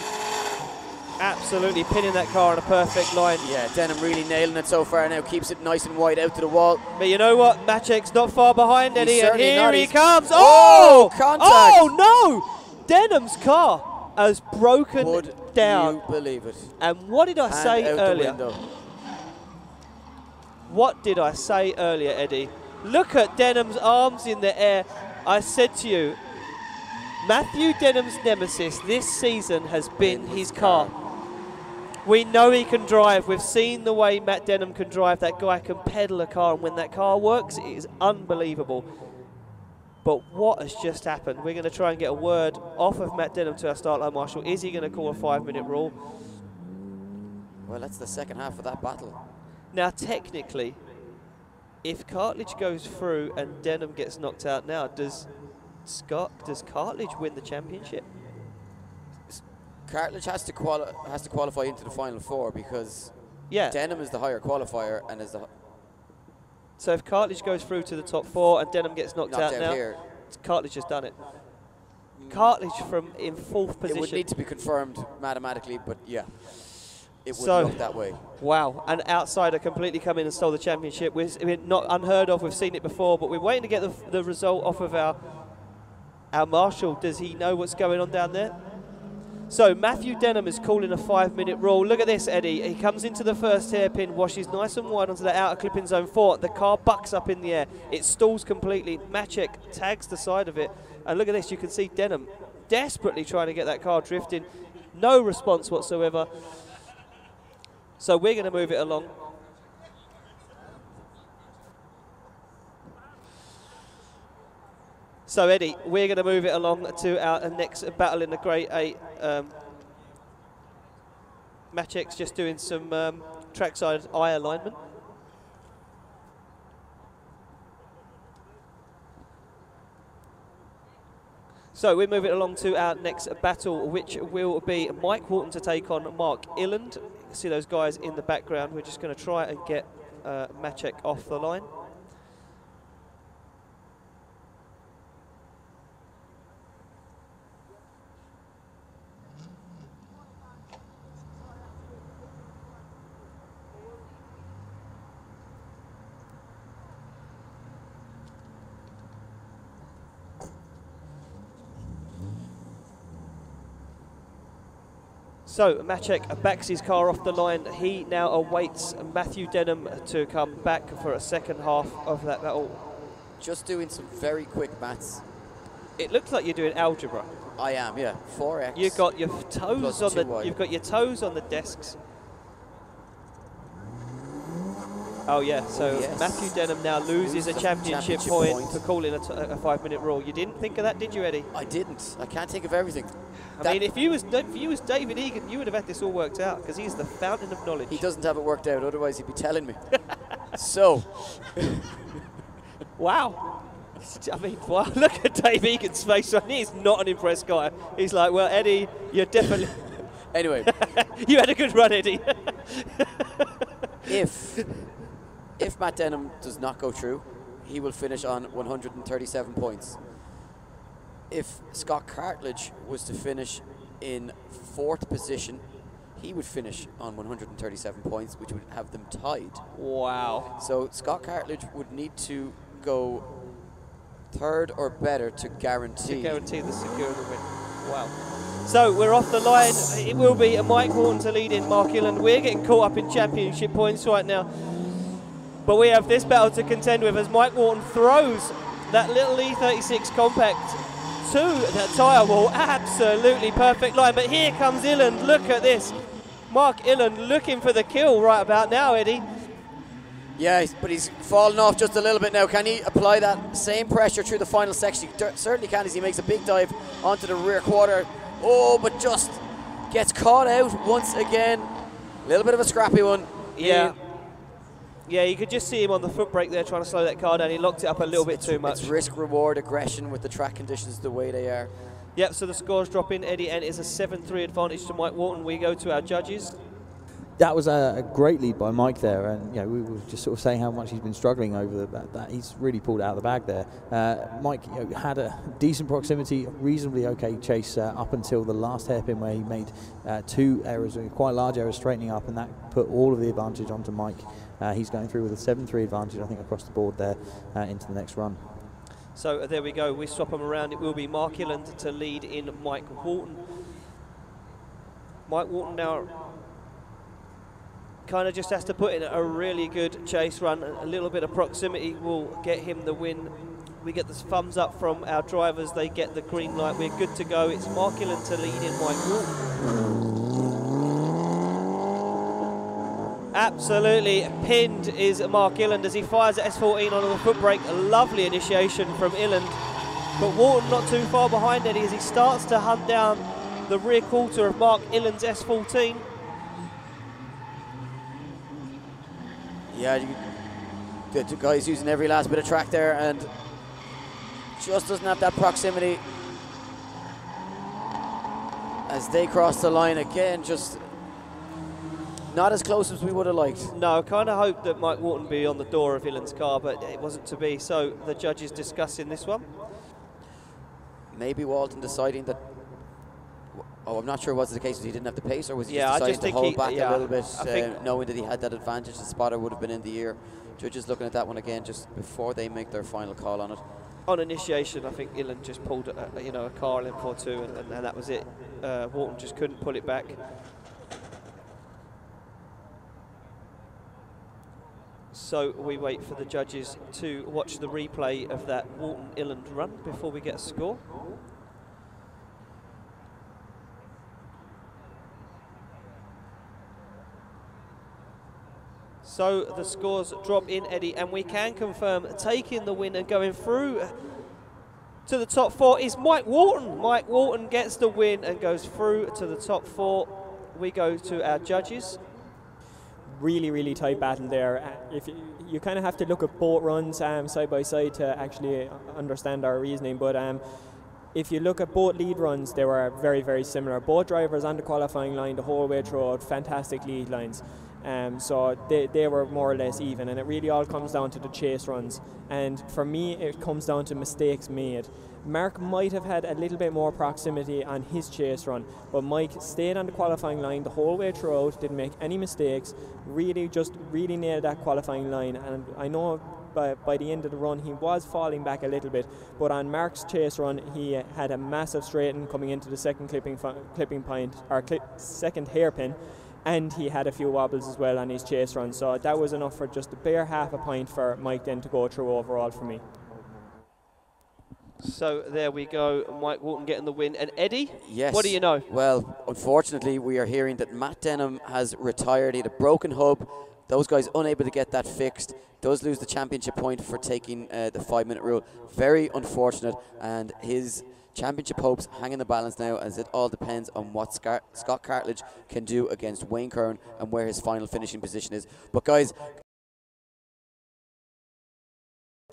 Absolutely pinning that car on a perfect line. Yeah, Denham really nailing it so far now. Keeps it nice and wide out to the wall. But you know what? Magic's not far behind, Eddie. And here he comes. Oh, contact. Oh, no. Denham's car has broken down. Would you believe it? And what did I say earlier? What did I say earlier, Eddie? Look at Denham's arms in the air. I said to you, Matthew Denham's nemesis this season has been his car. We know he can drive. We've seen the way Matt Denham can drive. That guy can pedal a car, and when that car works, it is unbelievable. But what has just happened? We're going to try and get a word off of Matt Denham to our start line marshal. Is he going to call a 5-minute rule? Well, that's the second half of that battle. Now, technically, if Cartledge goes through and Denham gets knocked out now, does Cartledge win the championship? Cartledge has to qualify into the final 4 because Denham is the higher qualifier and is the. So if Cartledge goes through to the top 4 and Denham gets knocked out now, Cartledge has done it. Cartledge from in 4th position. It would need to be confirmed mathematically, but yeah, it would look that way. Wow, an outsider completely come in and stole the championship. We're not unheard of. We've seen it before, but we're waiting to get the result off of our marshal. Does he know what's going on down there? So Matthew Denham is calling a 5-minute rule. Look at this, Eddie. He comes into the first hairpin, washes nice and wide onto the outer clipping zone 4. The car bucks up in the air. It stalls completely. Maciek tags the side of it. And look at this. You can see Denham desperately trying to get that car drifting. No response whatsoever. So we're going to move it along. So Eddie, we're going to move it along to our next battle in the Grade 8. Maciek's just doing some trackside eye alignment. So we're moving along to our next battle, which will be Mike Wharton to take on Mark Illand. You can see those guys in the background. We're just going to try and get Maciek off the line. So Maciek backs his car off the line. He now awaits Matthew Denham to come back for a second half of that battle. Just doing some very quick maths. It looks like you're doing algebra. I am, yeah. 4x. You've got your toes on the. 2y. You've got your toes on the desks. Oh yeah. So yes. Matthew Denham now loses a championship point for calling a 5-minute rule. You didn't think of that, did you, Eddie? I didn't. I can't think of everything. I mean, if you was David Egan, you would have had this all worked out because he's the fountain of knowledge. He doesn't have it worked out, otherwise he'd be telling me. So, wow. I mean, wow, look at Dave Egan's face. He's not an impressed guy. He's like, well, Eddie, you're definitely. Anyway, you had a good run, Eddie. if Matt Denham does not go through, he will finish on 137 points. If Scott Cartledge was to finish in 4th position, he would finish on 137 points, which would have them tied. Wow. So Scott Cartledge would need to go 3rd or better to guarantee. The secure the win. Wow. So we're off the line. It will be a Mike Wharton to lead in Mark Illand. We're getting caught up in championship points right now. But we have this battle to contend with as Mike Wharton throws that little E36 compact to the tyre wall. Absolutely perfect line. But here comes Illand. Look at this. Mark Illand looking for the kill right about now, Eddie. Yeah, but he's fallen off just a little bit now. Can he apply that same pressure through the final section? He certainly can as he makes a big dive onto the rear quarter. Oh, but just gets caught out once again. A little bit of a scrappy one. Yeah. Yeah, you could just see him on the foot brake there trying to slow that car down. He locked it up a little bit too much. It's risk-reward aggression with the track conditions the way they are. Yep, so the scores drop in, Eddie, and it's a 7-3 advantage to Mike Wharton. We go to our judges. That was a great lead by Mike there, and you know, we were just sort of saying how much he's been struggling over that. He's really pulled it out of the bag there. Mike had a decent proximity, reasonably okay chase up until the last hairpin where he made 2 errors, quite large errors straightening up, and that put all of the advantage onto Mike. He's going through with a 7-3 advantage, I think, across the board there into the next run. So there we go. We swap them around. It will be Mark Illand to lead in Mike Wharton. Mike Wharton now kind of just has to put in a really good chase run. A little bit of proximity will get him the win. We get the thumbs up from our drivers. They get the green light. We're good to go. It's Mark Illand to lead in Mike Wharton. Absolutely pinned is Mark Illand as he fires at S14 on the foot brake. A lovely initiation from Illand. But Wharton not too far behind Eddie as he starts to hunt down the rear quarter of Mark Illand's S14. Yeah, the guy's using every last bit of track there and just doesn't have that proximity. As they cross the line again, just not as close as we would have liked. No, kind of hoped that Mike Wharton be on the door of Illand's car, but it wasn't to be. So the judges discussing this one. Maybe Walton deciding that. Oh, I'm not sure was it the case that he didn't have the pace, or was he just deciding to hold back a little bit, think knowing that he had that advantage. The spotter would have been in the ear. Judges looking at that one again just before they make their final call on it. On initiation, I think Illand just pulled a car length or two, and that was it. Wharton just couldn't pull it back. So we wait for the judges to watch the replay of that Wharton-Illand run before we get a score. So the scores drop in, Eddie, and we can confirm taking the win and going through to the top 4 is Mike Walton. Mike Walton gets the win and goes through to the top 4. We go to our judges. Really, really tight battle there. If you kind of have to look at both runs side by side to actually understand our reasoning, but if you look at both lead runs, they were very, very similar. Both drivers on the qualifying line the whole way through, fantastic lead lines. So they were more or less even, and it really all comes down to the chase runs. And for me, it comes down to mistakes made. Mark might have had a little bit more proximity on his chase run, but Mike stayed on the qualifying line the whole way throughout, didn't make any mistakes, really nailed that qualifying line. And I know by the end of the run he was falling back a little bit, but on Mark's chase run he had a massive straighten coming into the second clipping point, or second hairpin, and he had a few wobbles as well on his chase run. So that was enough for just a bare half a point for Mike then to go through overall for me. So there we go, Mike Walton getting the win. And Eddie, yes. What do you know? Well, unfortunately, we are hearing that Matt Denham has retired. He had a broken hub. Those guys unable to get that fixed. Does lose the championship point for taking the 5-minute rule. Very unfortunate, and his championship hopes hang in the balance now, as it all depends on what Scott Cartledge can do against Wayne Curran and where his final finishing position is. But guys,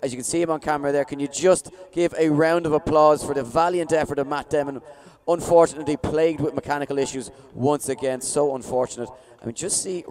as you can see him on camera there, can you just give a round of applause for the valiant effort of Matt Denham? Unfortunately plagued with mechanical issues once again, so unfortunate. I mean, just see...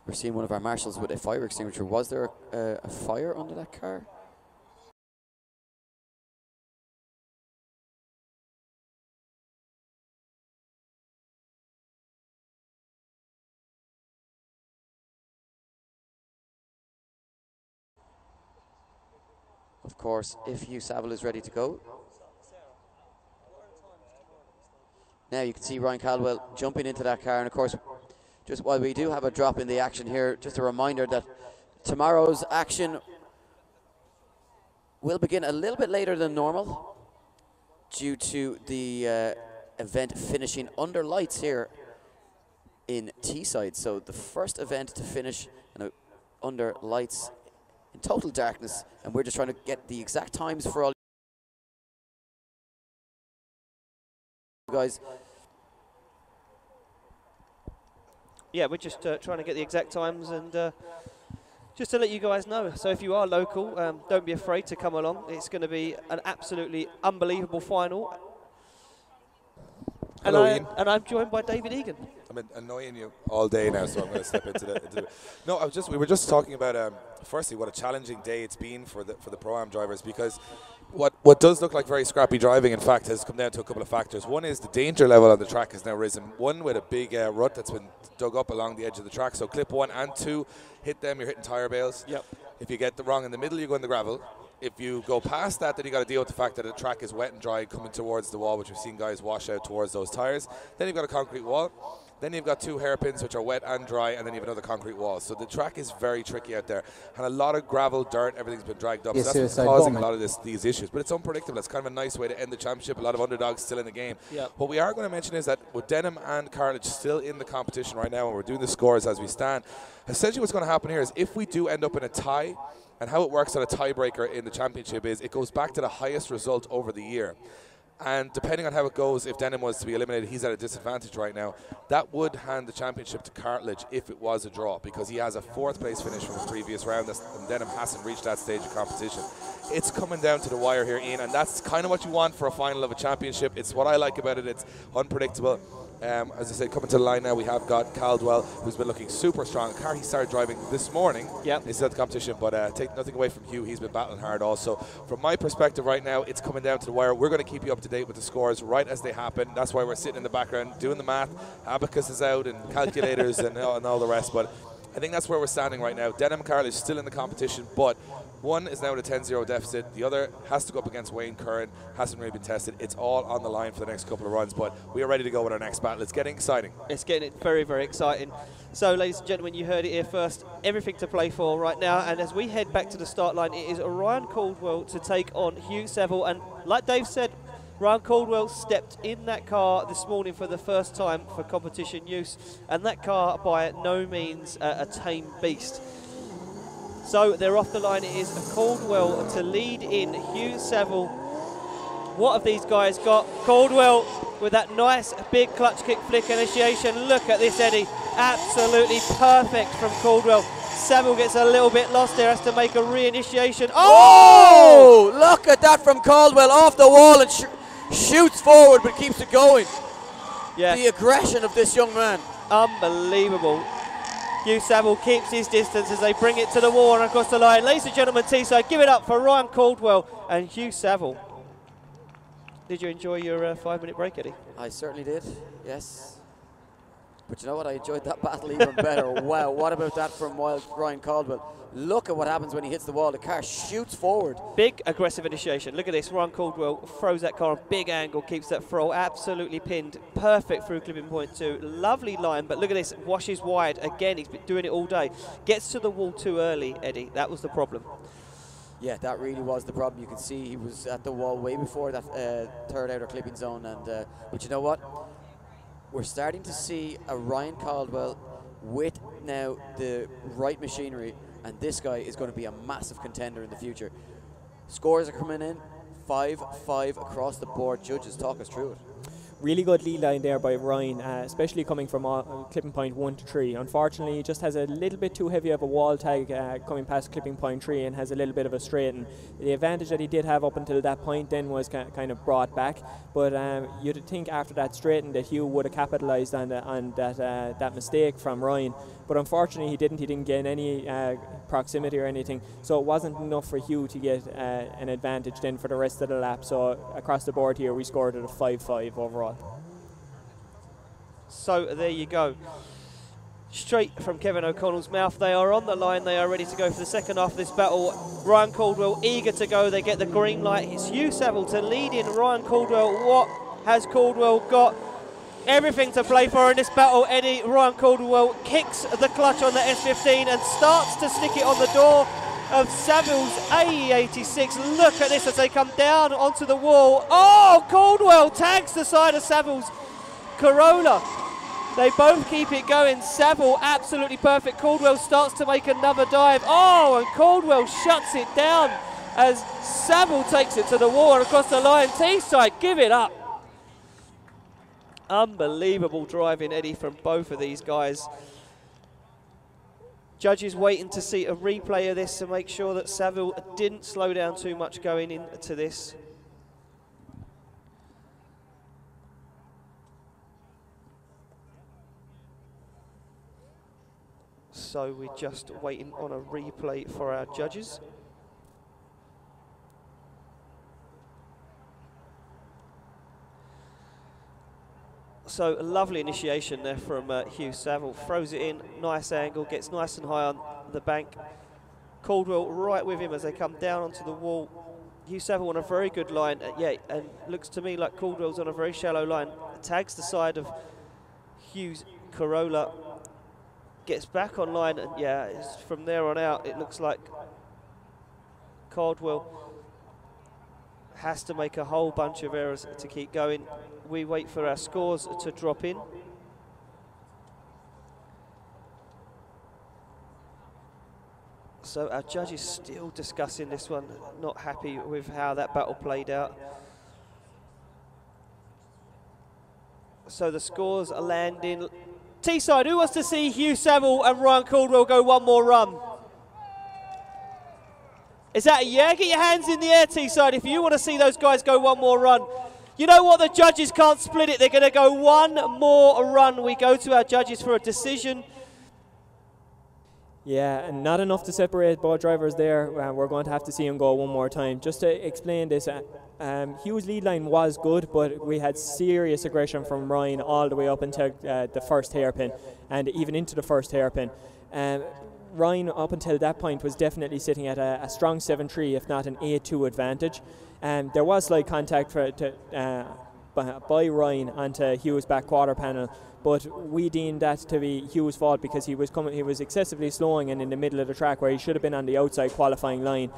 We're seeing one of our marshals with a fire extinguisher. Was there a fire under that car? Of course, if Hugh Saville is ready to go. Now you can see Ryan Caldwell jumping into that car, and of course, just while we do have a drop in the action here, just a reminder that tomorrow's action will begin a little bit later than normal due to the event finishing under lights here in Teesside. So the first event to finish under lights in total darkness, and we're just trying to get the exact times for all you guys. Yeah, we're just trying to get the exact times, and just to let you guys know. So if you are local, don't be afraid to come along. It's going to be an absolutely unbelievable final. Hello, Ian. And I'm joined by David Egan. I've been annoying you all day now, so I'm going to step into the. No, we were just talking about firstly what a challenging day it's been for the Pro-Am drivers, because what does look like very scrappy driving, in fact, has come down to a couple of factors. One is the danger level on the track has now risen. One, with a big rut that's been dug up along the edge of the track. So clip 1 and 2, hit them, you're hitting tyre bales. Yep. If you get the wrong in the middle, you go in the gravel. If you go past that, then you got to deal with the fact that the track is wet and dry coming towards the wall, which we've seen guys wash out towards those tyres. Then you've got a concrete wall. Then you've got 2 hairpins, which are wet and dry, and then you have another concrete wall. So the track is very tricky out there. And a lot of gravel, dirt, everything's been dragged up. So that's what's causing a lot of these issues. But it's unpredictable. It's kind of a nice way to end the championship. A lot of underdogs still in the game. Yep. What we are going to mention is that with Denham and Cartledge still in the competition right now, and we're doing the scores as we stand, essentially what's going to happen here is if we do end up in a tie, and how it works on a tiebreaker in the championship is it goes back to the highest result over the year. And depending on how it goes, if Denham was to be eliminated, he's at a disadvantage right now. That would hand the championship to Cartledge if it was a draw, because he has a 4th place finish from the previous round, and Denham hasn't reached that stage of competition. It's coming down to the wire here, Ian, and that's kind of what you want for a final of a championship. It's what I like about it. It's unpredictable. As I said, coming to the line now, we have got Caldwell, who's been looking super strong. A car he started driving this morning. Yep. He's at the competition, but take nothing away from Hugh. He's been battling hard also. From my perspective right now, it's coming down to the wire. We're going to keep you up to date with the scores right as they happen. That's why we're sitting in the background doing the math. Abacus is out and calculators and all the rest. But I think that's where we're standing right now. Denham Carl is still in the competition, but one is now at a 10-0 deficit. The other has to go up against Wayne Curran. Hasn't really been tested. It's all on the line for the next couple of runs, but we are ready to go with our next battle. It's getting exciting. It's getting very, very exciting. So, ladies and gentlemen, you heard it here first. Everything to play for right now. And as we head back to the start line, it is Ryan Caldwell to take on Hugh Seville. And like Dave said, Ryan Caldwell stepped in that car this morning for the first time for competition use. And that car, by no means a tame beast. So they're off the line. It is Caldwell to lead in Hugh Seville. What have these guys got? Caldwell with that nice big clutch kick flick initiation. Look at this, Eddie. Absolutely perfect from Caldwell. Seville gets a little bit lost there, has to make a re-initiation. Oh! Look at that from Caldwell, off the wall and shoots forward but keeps it going. Yeah. The aggression of this young man. Unbelievable. Hugh Seville keeps his distance as they bring it to the wall and across the line. Ladies and gentlemen, Teesside, give it up for Ryan Caldwell and Hugh Seville. Did you enjoy your 5-minute break, Eddie? I certainly did, yes. But you know what? I enjoyed that battle even better. Wow, what about that from Ryan Caldwell? Look at what happens when he hits the wall. The car shoots forward. Big aggressive initiation. Look at this. Ryan Caldwell throws that car on big angle, keeps that throw absolutely pinned. Perfect through clipping point 2. Lovely line, but look at this. Washes wide. Again, he's been doing it all day. Gets to the wall too early, Eddie. That was the problem. Yeah, that really was the problem. You can see he was at the wall way before that third outer clipping zone. And but you know what? We're starting to see a Ryan Caldwell with now the right machinery, and this guy is going to be a massive contender in the future. Scores are coming in, 5-5 across the board. Judges, talk us through it. Really good lead line there by Ryan, especially coming from clipping point 1 to 3. Unfortunately, he just has a little bit too heavy of a wall tag coming past clipping point 3 and has a little bit of a straighten. The advantage that he did have up until that point then was kind of brought back, but you'd think after that straighten that Hugh would have capitalised on that mistake from Ryan. But unfortunately he didn't gain any proximity or anything, so it wasn't enough for Hugh to get an advantage then for the rest of the lap. So across the board here we scored at a 5-5 overall. So there you go. Straight from Kevin O'Connell's mouth. They are on the line. They are ready to go for the second half of this battle. Ryan Caldwell eager to go. They get the green light. It's Hugh Seville to lead in Ryan Caldwell. What has Caldwell got? Everything to play for in this battle, Eddie. Ryan Caldwell kicks the clutch on the S15 and starts to stick it on the door of Seville's AE86. Look at this as they come down onto the wall. Oh, Caldwell tags the side of Seville's Corolla. They both keep it going. Seville absolutely perfect. Caldwell starts to make another dive. Oh, and Caldwell shuts it down as Seville takes it to the wall and across the line. Teesside, give it up. Unbelievable driving, Eddie, from both of these guys. Judges waiting to see a replay of this to make sure that Seville didn't slow down too much going into this. So we're just waiting on a replay for our judges. So a lovely initiation there from Hugh Seville. Throws it in, nice angle, gets nice and high on the bank. Caldwell right with him as they come down onto the wall. Hugh Seville on a very good line. Yeah, and looks to me like Caldwell's on a very shallow line. Tags the side of Hugh's Corolla. Gets back on line, and yeah, it's from there on out, it looks like Caldwell has to make a whole bunch of errors to keep going. We wait for our scores to drop in. So our judge is still discussing this one, not happy with how that battle played out. So the scores are landing. Teesside, who wants to see Hugh Seville and Ryan Caldwell go one more run? Is that a yeah? Get your hands in the air, Teesside, if you want to see those guys go one more run. You know what? The judges can't split it. They're going to go one more run. We go to our judges for a decision. Yeah, and not enough to separate both drivers there. We're going to have to see him go one more time. Just to explain this, Hugh's lead line was good, but we had serious aggression from Ryan all the way up until the first hairpin, and even into the first hairpin. Ryan, up until that point, was definitely sitting at a strong 7-3, if not an 8-2 advantage. There was slight contact by Ryan onto Hugh's back quarter panel, but we deemed that to be Hugh's fault because he was excessively slowing and in the middle of the track where he should have been on the outside qualifying line.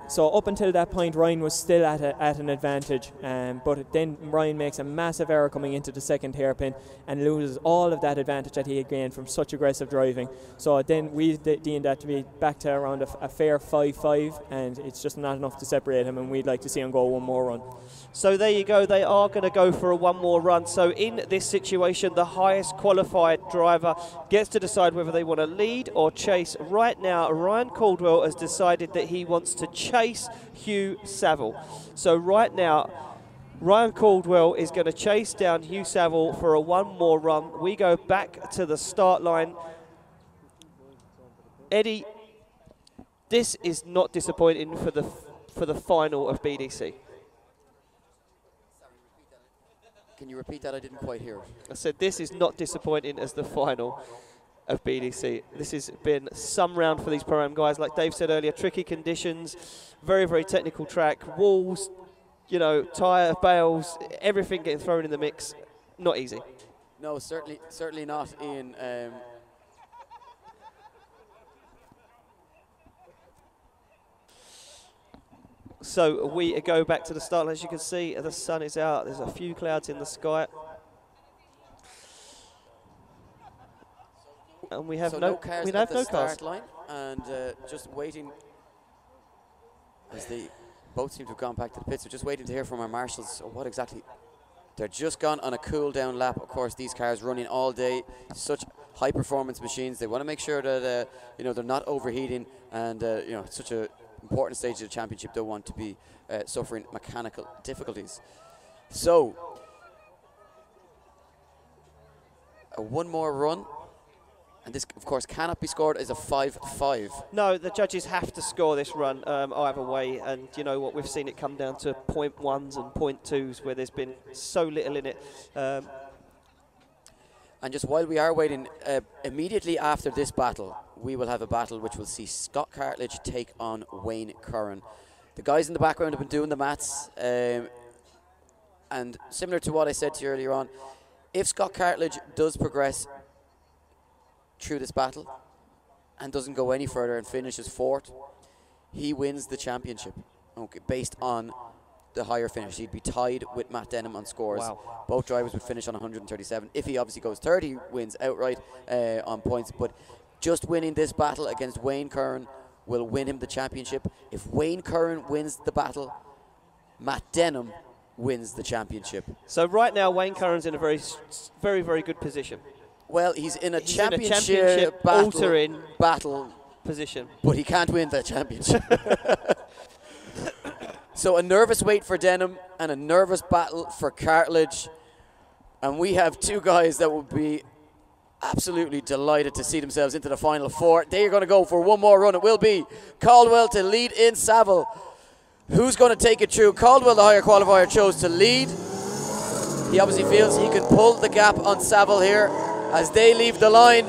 So up until that point, Ryan was still at an advantage, but then Ryan makes a massive error coming into the second hairpin and loses all of that advantage that he had gained from such aggressive driving. So then we deemed that to be back to around a fair 5-5, and it's just not enough to separate him, and we'd like to see him go one more run. So there you go, they are going to go for a one more run. So in this situation, the highest qualified driver gets to decide whether they want to lead or chase. Right now, Ryan Caldwell has decided that he wants to chase Hugh Saville. So right now, Ryan Caldwell is going to chase down Hugh Saville for a one more run. We go back to the start line. Eddie, this is not disappointing for the final of BDC. Can you repeat that? I didn't quite hear it. I said this is not disappointing as the final of BDC. This has been some round for these Pro-Am guys. Like Dave said earlier, tricky conditions, very, very technical track, walls, you know, tyre, bales, everything getting thrown in the mix. Not easy. No, certainly not, Ian. So we go back to the start. As you can see, the sun is out. There's a few clouds in the sky. And we have no cars at the start line, and just waiting as they both seem to have gone back to the pits. We're just waiting to hear from our marshals what exactly. They're just gone on a cool down lap. Of course, these cars running all day, such high performance machines. They want to make sure that you know, they're not overheating, and you know, it's such a important stage of the championship. Don't want to be suffering mechanical difficulties. So one more run, and this of course cannot be scored as a 5-5. No, the judges have to score this run either way, and you know what, we've seen it come down to 0.1s and 0.2s where there's been so little in it. And just while we are waiting, immediately after this battle, we will have a battle which will see Scott Cartledge take on Wayne Curran. The guys in the background have been doing the maths, and similar to what I said to you earlier on, if Scott Cartledge does progress through this battle and doesn't go any further and finishes fourth, he wins the championship, okay, based on the higher finish. He'd be tied with Matt Denham on scores. Wow. Both drivers would finish on 137. If he obviously goes third, he wins outright on points. But just winning this battle against Wayne Curran will win him the championship. If Wayne Curran wins the battle, Matt Denham wins the championship. So right now, Wayne Curran's in a very, very good position. Well, he's in a championship altering battle position, but he can't win the championship. So a nervous wait for Denham and a nervous battle for Cartledge. And we have two guys that will be absolutely delighted to see themselves into the final four. They are going to go for one more run. It will be Caldwell to lead in Saville. Who's going to take it through? Caldwell, the higher qualifier, chose to lead. He obviously feels he can pull the gap on Saville here as they leave the line.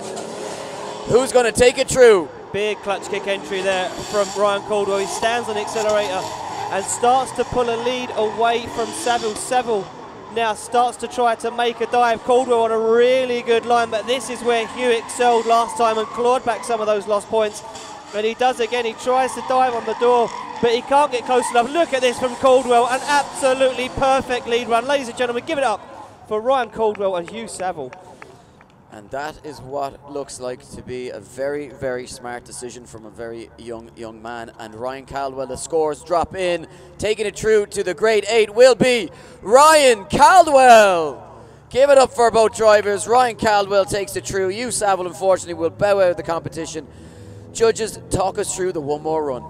Who's going to take it through? Big clutch kick entry there from Ryan Caldwell. He stands on the accelerator and starts to pull a lead away from Saville. Saville now starts to try to make a dive. Caldwell on a really good line, but this is where Hugh excelled last time and clawed back some of those lost points. And he does again. He tries to dive on the door, but he can't get close enough. Look at this from Caldwell, an absolutely perfect lead run. Ladies and gentlemen, give it up for Ryan Caldwell and Hugh Saville. And that is what looks like to be a very, very smart decision from a very young man. And Ryan Caldwell, the scores drop in. Taking it through to the grade 8 will be Ryan Caldwell. Give it up for both drivers. Ryan Caldwell takes it through. Hugh Saville, unfortunately, will bow out of the competition. Judges, talk us through the one more run.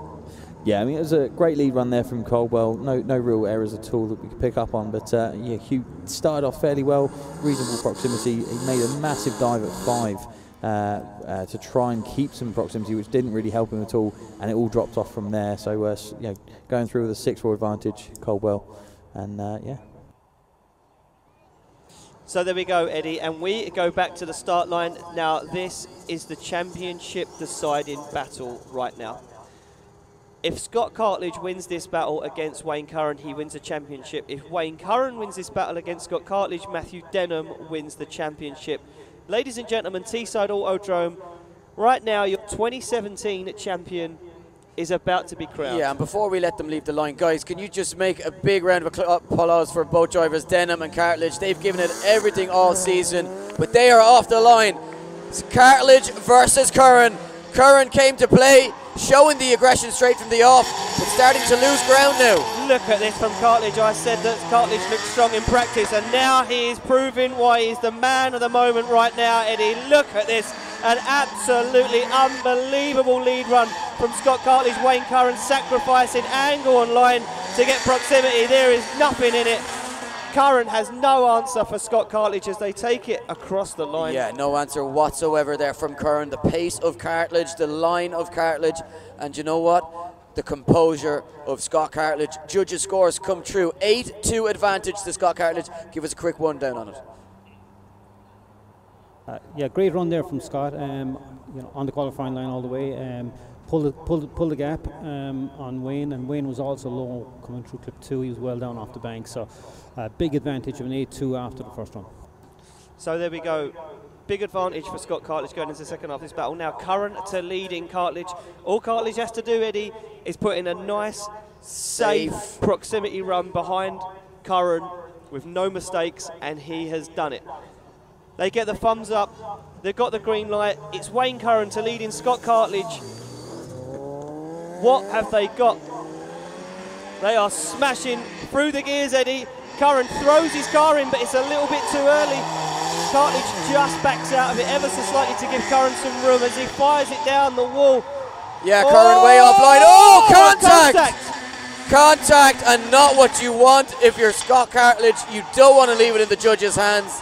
Yeah, I mean, it was a great lead run there from Caldwell. No real errors at all that we could pick up on. But yeah, Hugh started off fairly well, reasonable proximity. He made a massive dive at 5 to try and keep some proximity, which didn't really help him at all, and it all dropped off from there. So you know, going through with a 6-4 advantage, Caldwell, and yeah. So there we go, Eddie, and we go back to the start line. Now, this is the championship deciding battle right now. If Scott Cartledge wins this battle against Wayne Curran, he wins the championship. If Wayne Curran wins this battle against Scott Cartledge, Matthew Denham wins the championship. Ladies and gentlemen, Teesside Autodrome, right now your 2017 champion is about to be crowned. Yeah, and before we let them leave the line, guys, can you just make a big round of applause for both drivers, Denham and Cartledge? They've given it everything all season, but they are off the line. It's Cartledge versus Curran. Curran came to play, showing the aggression straight from the off, but starting to lose ground now. Look at this from Cartledge. I said that Cartledge looked strong in practice, and now he is proving why he's the man of the moment right now, Eddie. Look at this. An absolutely unbelievable lead run from Scott Cartledge. Wayne Curran sacrificing angle on line to get proximity. There is nothing in it. Curran has no answer for Scott Cartledge as they take it across the line. Yeah, no answer whatsoever there from Curran. The pace of Cartledge, the line of Cartledge, and you know what? The composure of Scott Cartledge. Judges' scores come true. 8-2 advantage to Scott Cartledge. Give us a quick rundown on it. Yeah, great run there from Scott. You know, on the qualifying line all the way. Pulled the gap on Wayne, and Wayne was also low coming through clip 2. He was well down off the bank, so big advantage of an 8-2 after the first run. So there we go. Big advantage for Scott Cartledge going into the second half of this battle. Now Curran to leading Cartledge. All Cartledge has to do, Eddie, is put in a nice, safe proximity run behind Curran with no mistakes, and he has done it. They get the thumbs up. They've got the green light. It's Wayne Curran to leading Scott Cartledge. What have they got? They are smashing through the gears, Eddie. Curran throws his car in, but it's a little bit too early. Cartledge just backs out of it ever so slightly to give Curran some room as he fires it down the wall. Yeah, Curran way offline. Oh, contact! Contact, and not what you want if you're Scott Cartledge. You don't want to leave it in the judges' hands.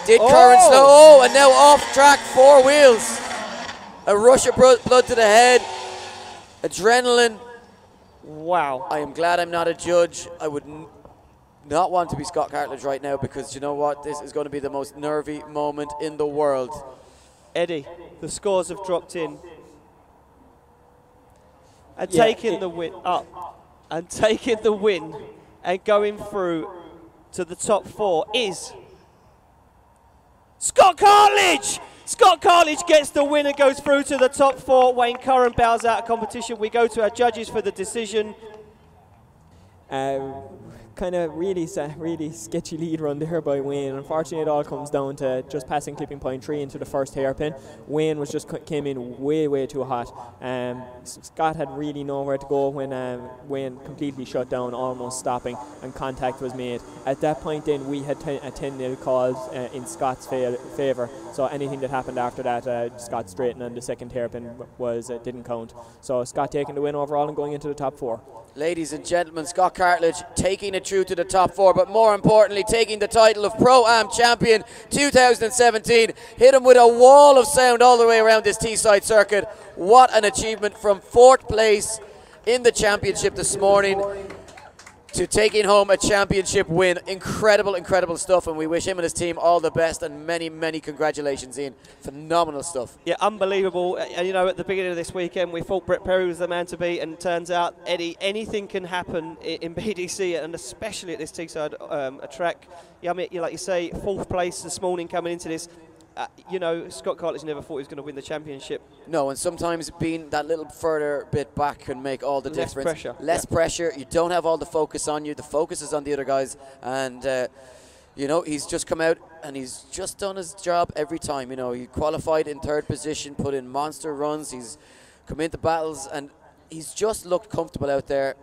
Did Curran slow? Oh, and now off track, 4 wheels. A rush of blood to the head. Adrenaline. Wow. I am glad I'm not a judge. I would not want to be Scott Cartledge right now, because you know what? This is going to be the most nervy moment in the world. Eddie, the scores have dropped in. And taking the win up. And taking the win and going through to the top 4 is Scott Cartledge! Scott Cartledge gets the win and goes through to the top 4. Wayne Curran bows out of competition. We go to our judges for the decision. Kind of really sketchy lead run there by Wayne. Unfortunately, it all comes down to just passing clipping point 3 into the first hairpin. Wayne came in way too hot. Scott had really nowhere to go when Wayne completely shut down, almost stopping, and contact was made. At that point then, we had a 10-0 calls in Scott's favour. So anything that happened after that, Scott straightened, and the second hairpin didn't count. So Scott taking the win overall and going into the top 4. Ladies and gentlemen, Scott Cartledge taking it through to the top 4, but more importantly, taking the title of Pro-Am Champion 2017. Hit him with a wall of sound all the way around this Teesside circuit. What an achievement from 4th place in the championship this morning to taking home a championship win. Incredible stuff, and we wish him and his team all the best, and many congratulations, Ian. Phenomenal stuff. Yeah, unbelievable. And you know, at the beginning of this weekend, we thought Brett Perry was the man to beat, and turns out, Eddie, anything can happen in BDC, and especially at this Teesside track. Yeah, I mean, like you say, 4th place this morning coming into this. You know, Scott Cartledge never thought he was going to win the championship. No, and sometimes being that little further bit back can make all the difference. Less pressure. You don't have all the focus on you. The focus is on the other guys. And, you know, he's just come out and he's just done his job every time. You know, he qualified in 3rd position, put in monster runs. He's come into battles, and he's just looked comfortable out there.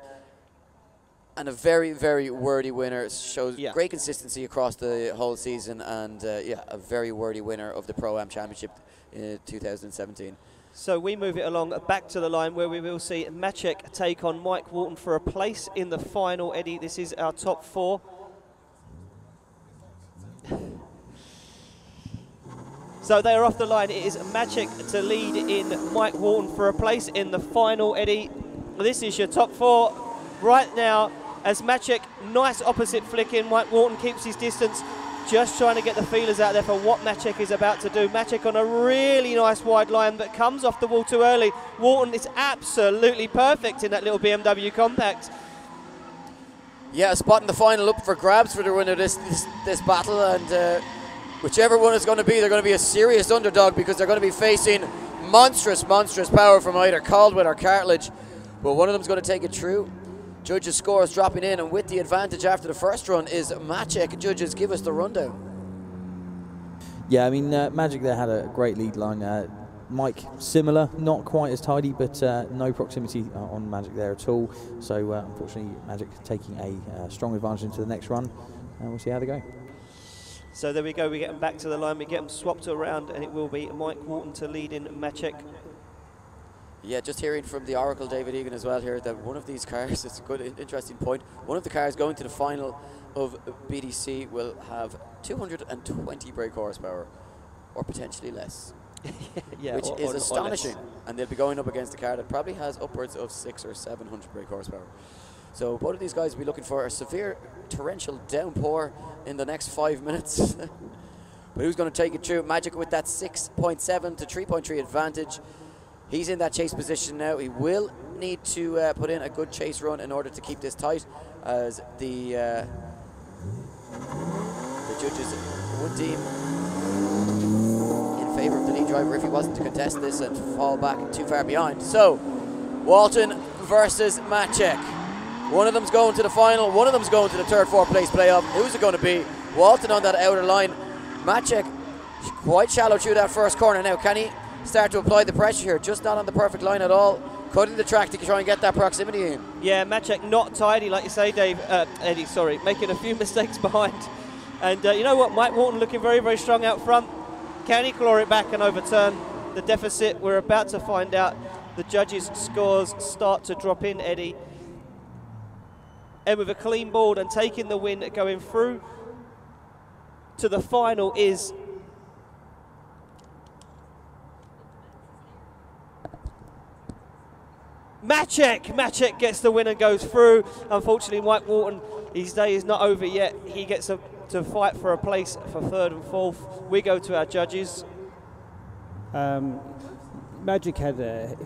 And a very worthy winner. Shows great consistency across the whole season, and yeah, a very worthy winner of the Pro-Am Championship in 2017. So we move it along back to the line where we will see Maciek take on Mike Walton for a place in the final. Eddie, this is our top 4. So they are off the line. It is Maciek to lead in Mike Walton for a place in the final. Eddie, this is your top 4 right now as Maciek, nice opposite flick in. Mike Walton keeps his distance, just trying to get the feelers out there for what Maciek is about to do. Maciek on a really nice wide line but comes off the wall too early. Walton is absolutely perfect in that little BMW compact. Yeah, a spot in the final up for grabs for the winner of this battle, and whichever one is going to be, they're going to be a serious underdog because they're going to be facing monstrous power from either Caldwell or Cartledge, but one of them's going to take it through. Judges' scores dropping in, and with the advantage after the first run is Maciek. Judges, give us the rundown. Yeah, I mean, Magic there had a great lead line. Mike, similar, not quite as tidy, but no proximity on Magic there at all. So, unfortunately, Magic taking a strong advantage into the next run, and we'll see how they go. So there we go, we get them back to the line, we get them swapped around, and it will be Mike Walton to lead in Maciek. Yeah, just hearing from the Oracle, David Egan, as well here, that one of these cars, it's a good, interesting point, one of the cars going to the final of BDC will have 220 brake horsepower, or potentially less. Yeah, which is astonishing. And they'll be going up against a car that probably has upwards of 600 or 700 brake horsepower. So both of these guys will be looking for a severe torrential downpour in the next 5 minutes. But who's going to take it through? Magic with that 6.7 to 3.3 advantage. He's in that chase position now. He will need to put in a good chase run in order to keep this tight, as the judges would deem in favour of the lead driver if he wasn't to contest this and fall back too far behind. So, Walton versus Maciek. One of them's going to the final, one of them's going to the third, fourth place playoff. Who's it going to be? Walton on that outer line. Maciek quite shallow through that first corner now. Can he start to apply the pressure here? Just not on the perfect line at all. Cutting the track to try and get that proximity in. Yeah, Maciek not tidy, like you say, Dave. Eddie, sorry, making a few mistakes behind. And you know what? Mike Walton looking very, very strong out front. Can he claw it back and overturn the deficit? We're about to find out. The judges' scores start to drop in, Eddie. And with a clean board and taking the win, going through to the final is Maciek. Maciek gets the win and goes through. Unfortunately, Mike Walton, his day is not over yet. He gets to fight for a place for third and fourth. We go to our judges. Magic had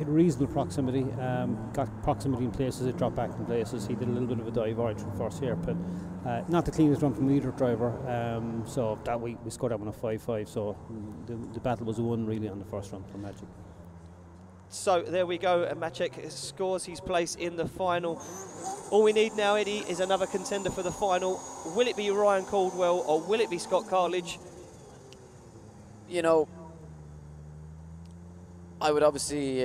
reasonable proximity, got proximity in places, it dropped back in places. He did a little bit of a dive right from first here, but not the cleanest run from either driver. So that we scored that one a 5-5. So the battle was won really on the first run for Magic. So there we go, and Maciek scores his place in the final. All we need now, Eddie, is another contender for the final. Will it be Ryan Caldwell or will it be Scott Cartledge? You know, I would obviously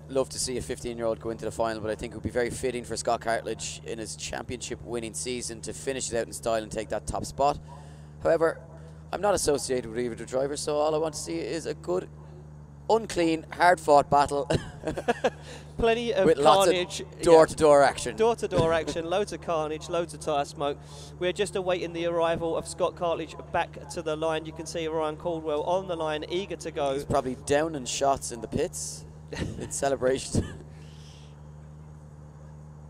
love to see a 15-year-old go into the final, but I think it would be very fitting for Scott Cartledge in his championship-winning season to finish it out in style and take that top spot. However, I'm not associated with either of the drivers, so all I want to see is a good, unclean, hard-fought battle. Plenty of with carnage. Lots of door-to-door action. Door-to-door action, loads of carnage, loads of tyre smoke. We're just awaiting the arrival of Scott Cartledge back to the line. You can see Ryan Caldwell on the line, eager to go. He's probably down in shots in the pits in celebration.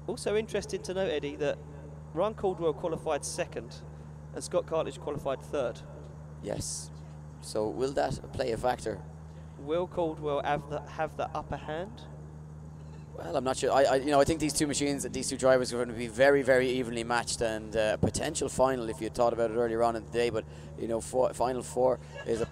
Also interesting to note, Eddie, that Ryan Caldwell qualified second and Scott Cartledge qualified third. Yes. So will that play a factor? Will Caldwell have the upper hand? Well, I'm not sure. I think these two machines, these two drivers are going to be very, very evenly matched, and a potential final if you had thought about it earlier on in the day. But you know, final four is an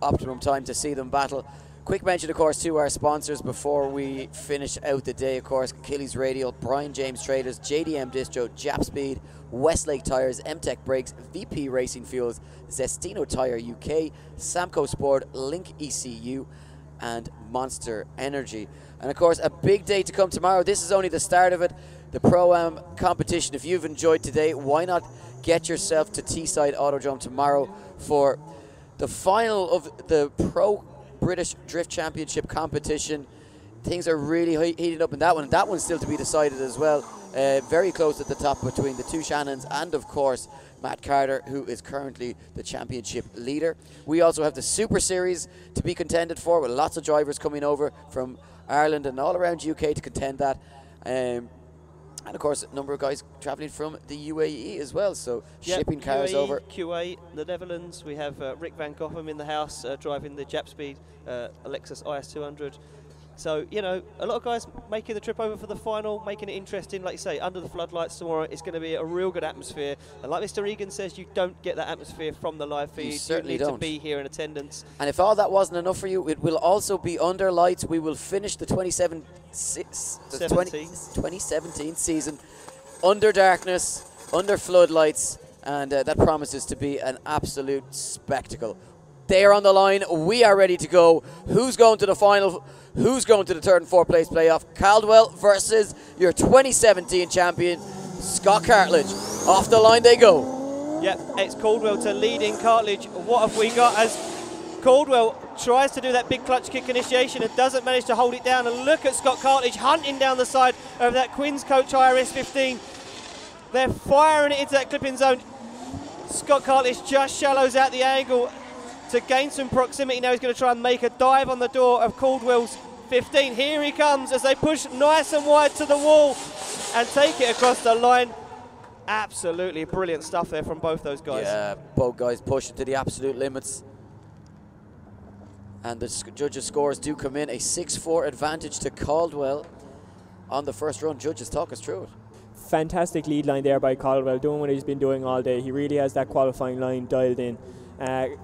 optimum time to see them battle. Quick mention, of course, to our sponsors before we finish out the day. Of course, Achilles Radial, Brian James Traders, JDM Distro, Jap Speed, Westlake Tires, MTech Brakes, VP Racing Fuels, Zestino Tire UK, Samco Sport, Link ECU, and Monster Energy. And of course, a big day to come tomorrow. This is only the start of it, the Pro-Am competition. If you've enjoyed today, why not get yourself to Teesside Autodrome tomorrow for the final of the Pro British Drift Championship competition. Things are really heating up in that one. That one's still to be decided as well. Very close at the top between the two Shannons and, of course, Matt Carter, who is currently the championship leader. We also have the Super Series to be contended for, with lots of drivers coming over from Ireland and all around UK to contend that. And of course, a number of guys travelling from the UAE as well, so shipping cars UAE, over. Kuwait, the Netherlands. We have Rick Van Gogham in the house driving the Jap Speed Lexus IS200. So, you know, a lot of guys making the trip over for the final, making it interesting. Like you say, under the floodlights tomorrow, it's going to be a real good atmosphere. And like Mr. Egan says, you don't get that atmosphere from the live feed. You certainly need to be here in attendance. And if all that wasn't enough for you, it will also be under lights. We will finish the 2017 season under darkness, under floodlights, and that promises to be an absolute spectacle. They are on the line. We are ready to go. Who's going to the final? Who's going to the third and fourth place playoff? Caldwell versus your 2017 champion, Scott Cartledge. Off the line they go. Yep, it's Caldwell to leading Cartledge. What have we got as Caldwell tries to do that big clutch kick initiation and doesn't manage to hold it down. And look at Scott Cartledge hunting down the side of that Quinn's Coach IRS 15. They're firing it into that clipping zone. Scott Cartledge just shallows out the angle to gain some proximity. Now he's going to try and make a dive on the door of Caldwell's 15. Here he comes as they push nice and wide to the wall and take it across the line. Absolutely brilliant stuff there from both those guys. Yeah, both guys pushing to the absolute limits. And the judges' scores do come in. A 6-4 advantage to Caldwell on the first run. Judges, talk us through it. Fantastic lead line there by Caldwell, doing what he's been doing all day. He really has that qualifying line dialed in.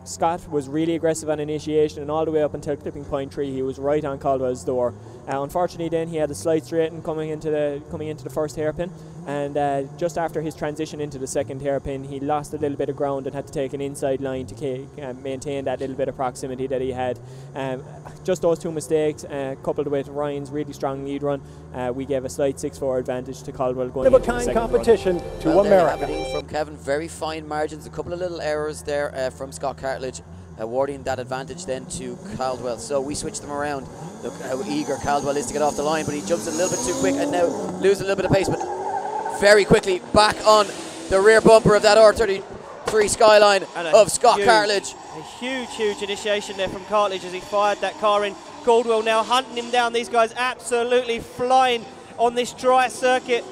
Scott was really aggressive on initiation, and all the way up until clipping point 3 he was right on Caldwell's door. Unfortunately then he had a slight straighten coming into the first hairpin, and just after his transition into the second hairpin he lost a little bit of ground and had to take an inside line to maintain that little bit of proximity that he had. Just those two mistakes coupled with Ryan's really strong lead run, we gave a slight 6-4 advantage to Caldwell going into the second competition run. to America. Happening from Kevin, very fine margins, a couple of little errors there from Scott Cartledge, awarding that advantage then to Caldwell. So we switch them around. Look how eager Caldwell is to get off the line, but he jumps a little bit too quick and now loses a little bit of pace, but very quickly back on the rear bumper of that R33 Skyline of Scott Cartledge. A huge initiation there from Cartledge as he fired that car in. Caldwell now hunting him down. These guys absolutely flying on this dry circuit.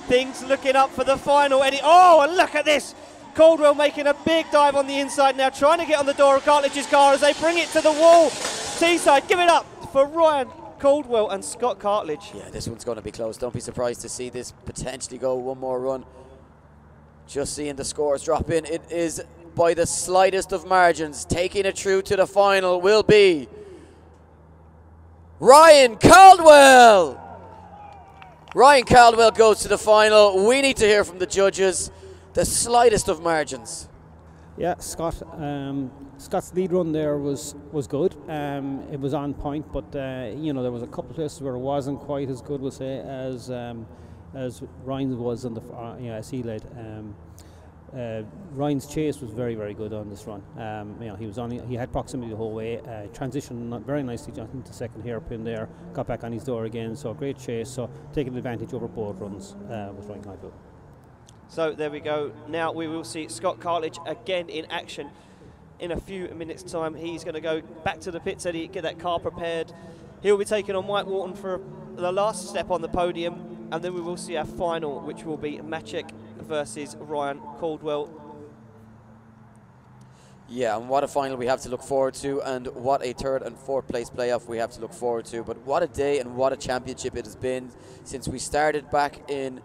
Things looking up for the final. Eddie, oh, and look at this. Caldwell making a big dive on the inside now, trying to get on the door of Cartledge's car as they bring it to the wall. Teesside, give it up for Ryan Caldwell and Scott Cartledge. Yeah, this one's going to be close. Don't be surprised to see this potentially go one more run. Just seeing the scores drop in. It is by the slightest of margins. Taking it through to the final will be Ryan Caldwell. Ryan Caldwell goes to the final. We need to hear from the judges. The slightest of margins. Yeah, Scott's lead run there was good. It was on point, but you know, there was a couple of places where it wasn't quite as good, we'll say, as Ryan's was on the as he led. Ryan's chase was very good on this run. You know, he had proximity the whole way. Transitioned very nicely into second hairpin there. Got back on his door again. So great chase. So taking advantage over both runs with Ryan Caldwell. So there we go. Now we will see Scott Cartledge again in action in a few minutes' time. He's going to go back to the pits, Eddie, get that car prepared. He'll be taking on Mike Wharton for the last step on the podium, and then we will see our final, which will be Maciek versus Ryan Caldwell. Yeah, and what a final we have to look forward to, and what a third and fourth place playoff we have to look forward to. But what a day and what a championship it has been since we started back in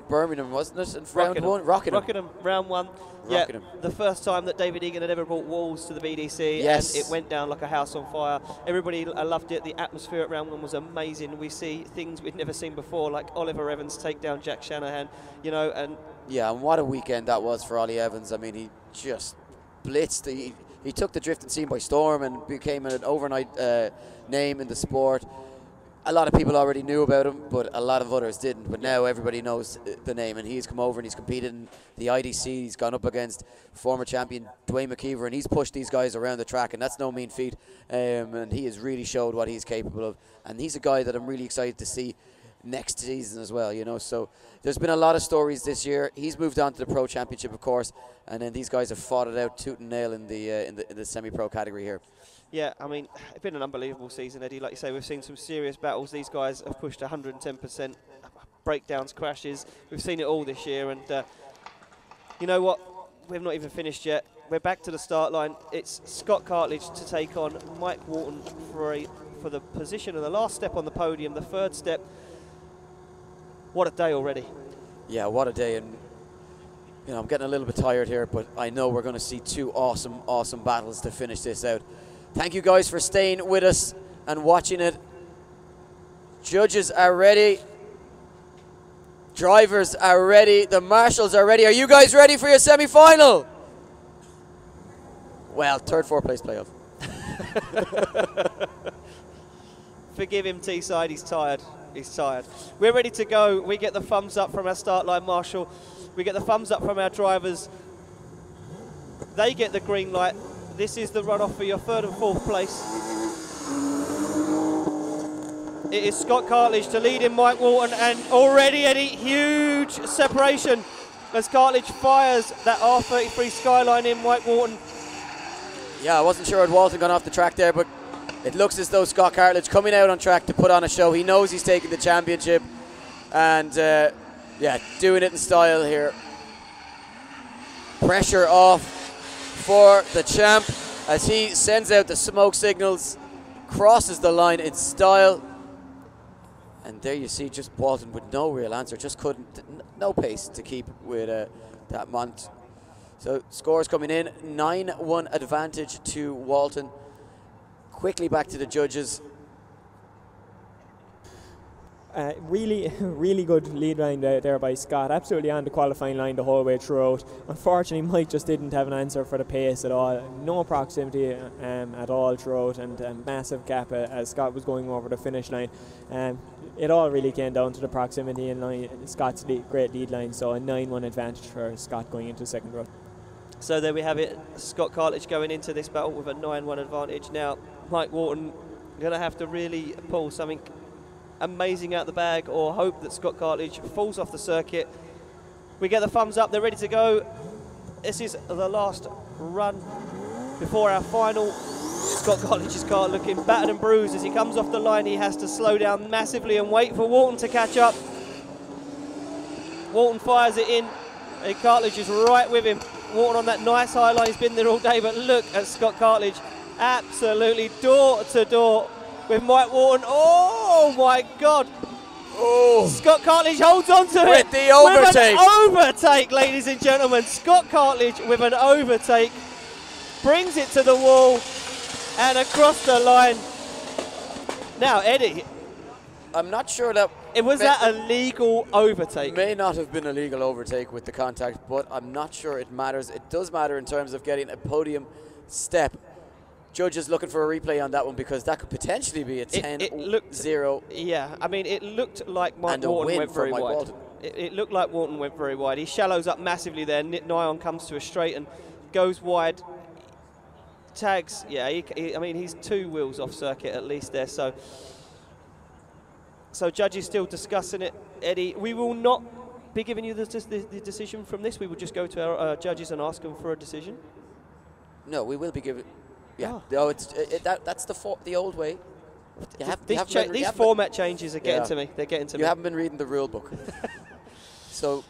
Birmingham, wasn't it? In round one? Rockingham, round one. Yeah, Rockingham. the first time that David Egan had ever brought walls to the BDC. Yes. And it went down like a house on fire. Everybody loved it. The atmosphere at round one was amazing. We see things we'd never seen before, like Oliver Evans take down Jack Shanahan, you know, and yeah, and what a weekend that was for Ollie Evans. I mean, he just blitzed. He took the drifting scene by storm and became an overnight name in the sport. a lot of people already knew about him, but a lot of others didn't. But now everybody knows the name, and he's come over and he's competed in the IDC. He's gone up against former champion Dwayne McKeever, and he's pushed these guys around the track, and that's no mean feat. And he has really showed what he's capable of. And he's a guy that I'm really excited to see next season as well, you know. So there's been a lot of stories this year. He's moved on to the Pro Championship, of course, and then these guys have fought it out tooth and nail in the semi-pro category here. Yeah, I mean, it's been an unbelievable season, Eddie. Like you say, we've seen some serious battles. These guys have pushed 110%, breakdowns, crashes. We've seen it all this year, and you know what? We've not even finished yet. We're back to the start line. It's Scott Cartledge to take on Mike Wharton for the position of the last step on the podium, the third step. What a day already. Yeah, what a day. And you know, I'm getting a little bit tired here, but I know we're going to see two awesome battles to finish this out. Thank you guys for staying with us and watching it. Judges are ready. Drivers are ready. The marshals are ready. Are you guys ready for your semi-final? Well, third, fourth place playoff. Forgive him, Teesside. He's tired. He's tired. We're ready to go. We get the thumbs up from our start line marshal. We get the thumbs up from our drivers. They get the green light. This is the runoff for your third and fourth place. It is Scott Cartledge to lead in Mike Wharton, and already, Eddie, huge separation as Cartledge fires that R33 Skyline in Mike Wharton. Yeah, I wasn't sure had Walton gone off the track there, but it looks as though Scott Cartledge coming out on track to put on a show. He knows he's taking the championship, and yeah, doing it in style here. Pressure off for the champ as he sends out the smoke signals, crosses the line in style, and there you see just Walton with no real answer, just couldn't, no pace to keep with that Mont. So scores coming in, 9-1 advantage to Walton. Quickly back to the judges. Really good lead line there by Scott. Absolutely on the qualifying line the whole way throughout. Unfortunately, Mike just didn't have an answer for the pace at all. No proximity at all throughout, and massive gap as Scott was going over the finish line. It all really came down to the proximity and Scott's great lead line. So a 9-1 advantage for Scott going into the second row. So there we have it. Scott Cartledge going into this battle with a 9-1 advantage. Now, Mike Wharton going to have to really pull something amazing out the bag, or hope that Scott Cartledge falls off the circuit. We get the thumbs up, they're ready to go. This is the last run before our final. Scott Cartledge's car looking battered and bruised as he comes off the line. He has to slow down massively and wait for Wharton to catch up. Wharton fires it in, and Cartledge is right with him. Wharton on that nice high line, he's been there all day, but look at Scott Cartledge, absolutely door to door with Mike Wharton. Oh my God. Oh. Scott Cartledge holds on to with it. The overtake. With an overtake, ladies and gentlemen. Scott Cartledge with an overtake. Brings it to the wall and across the line. Now, Eddie. I'm not sure that... Was that a legal overtake? May not have been a legal overtake with the contact, but I'm not sure it matters. It does matter in terms of getting a podium step. Judges looking for a replay on that one because that could potentially be a 10-0. Yeah, I mean, it looked like Mike Wharton went very wide. It looked like Wharton went very wide. He shallows up massively there. Nyon comes to a straight and goes wide. Tags, yeah, I mean, he's 2 wheels off circuit at least there. So judges still discussing it. Eddie, we will not be giving you the decision from this. We will just go to our judges and ask them for a decision. No, we will be giving... Yeah, no, that's the old way. These format changes are getting to me. They're getting to me. You haven't been reading the rule book. So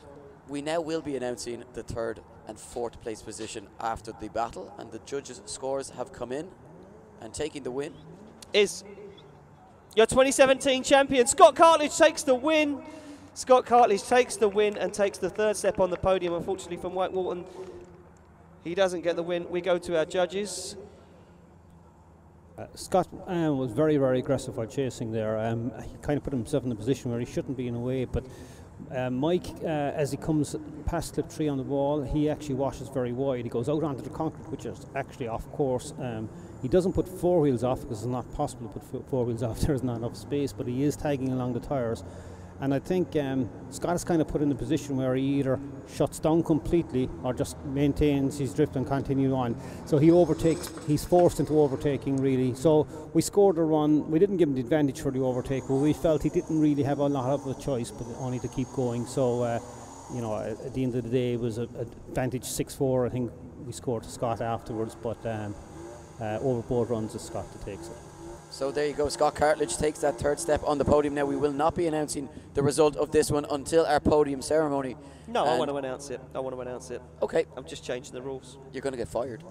we now will be announcing the 3rd and 4th place position after the battle, and the judges' scores have come in, and taking the win is your 2017 champion. Scott Cartledge takes the win. Scott Cartledge takes the win and takes the 3rd step on the podium. Unfortunately for Mike Wharton, he doesn't get the win. We go to our judges. Scott was very, very aggressive while chasing there. He kind of put himself in a position where he shouldn't be in a way, but Mike, as he comes past clip 3 on the wall, he actually washes very wide. He goes out onto the concrete, which is actually off course. He doesn't put 4 wheels off because it's not possible to put 4 wheels off. There's not enough space, but he is tagging along the tyres. And I think Scott is kind of put in a position where he either shuts down completely or just maintains his drift and continue on. So he overtakes, he's forced into overtaking really. So we scored a run. We didn't give him the advantage for the overtake, but we felt he didn't really have a lot of a choice but only to keep going. So, you know, at the end of the day, it was an advantage 6-4. I think we scored to Scott afterwards, but over both runs, it's Scott that takes it. So there you go, Scott Cartledge takes that 3rd step on the podium. Now we will not be announcing the result of this one until our podium ceremony. No, I want to announce it. I want to announce it. Okay. I'm just changing the rules. You're going to get fired.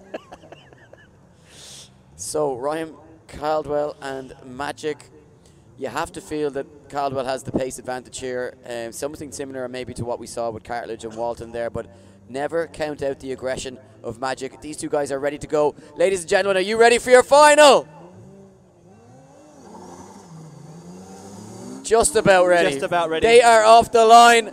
So Ryan Caldwell and Magic, you have to feel that Caldwell has the pace advantage here. Something similar maybe to what we saw with Cartledge and Walton there, but never count out the aggression of Magic. These two guys are ready to go. Ladies and gentlemen, are you ready for your final? Just about ready. Just about ready. They are off the line.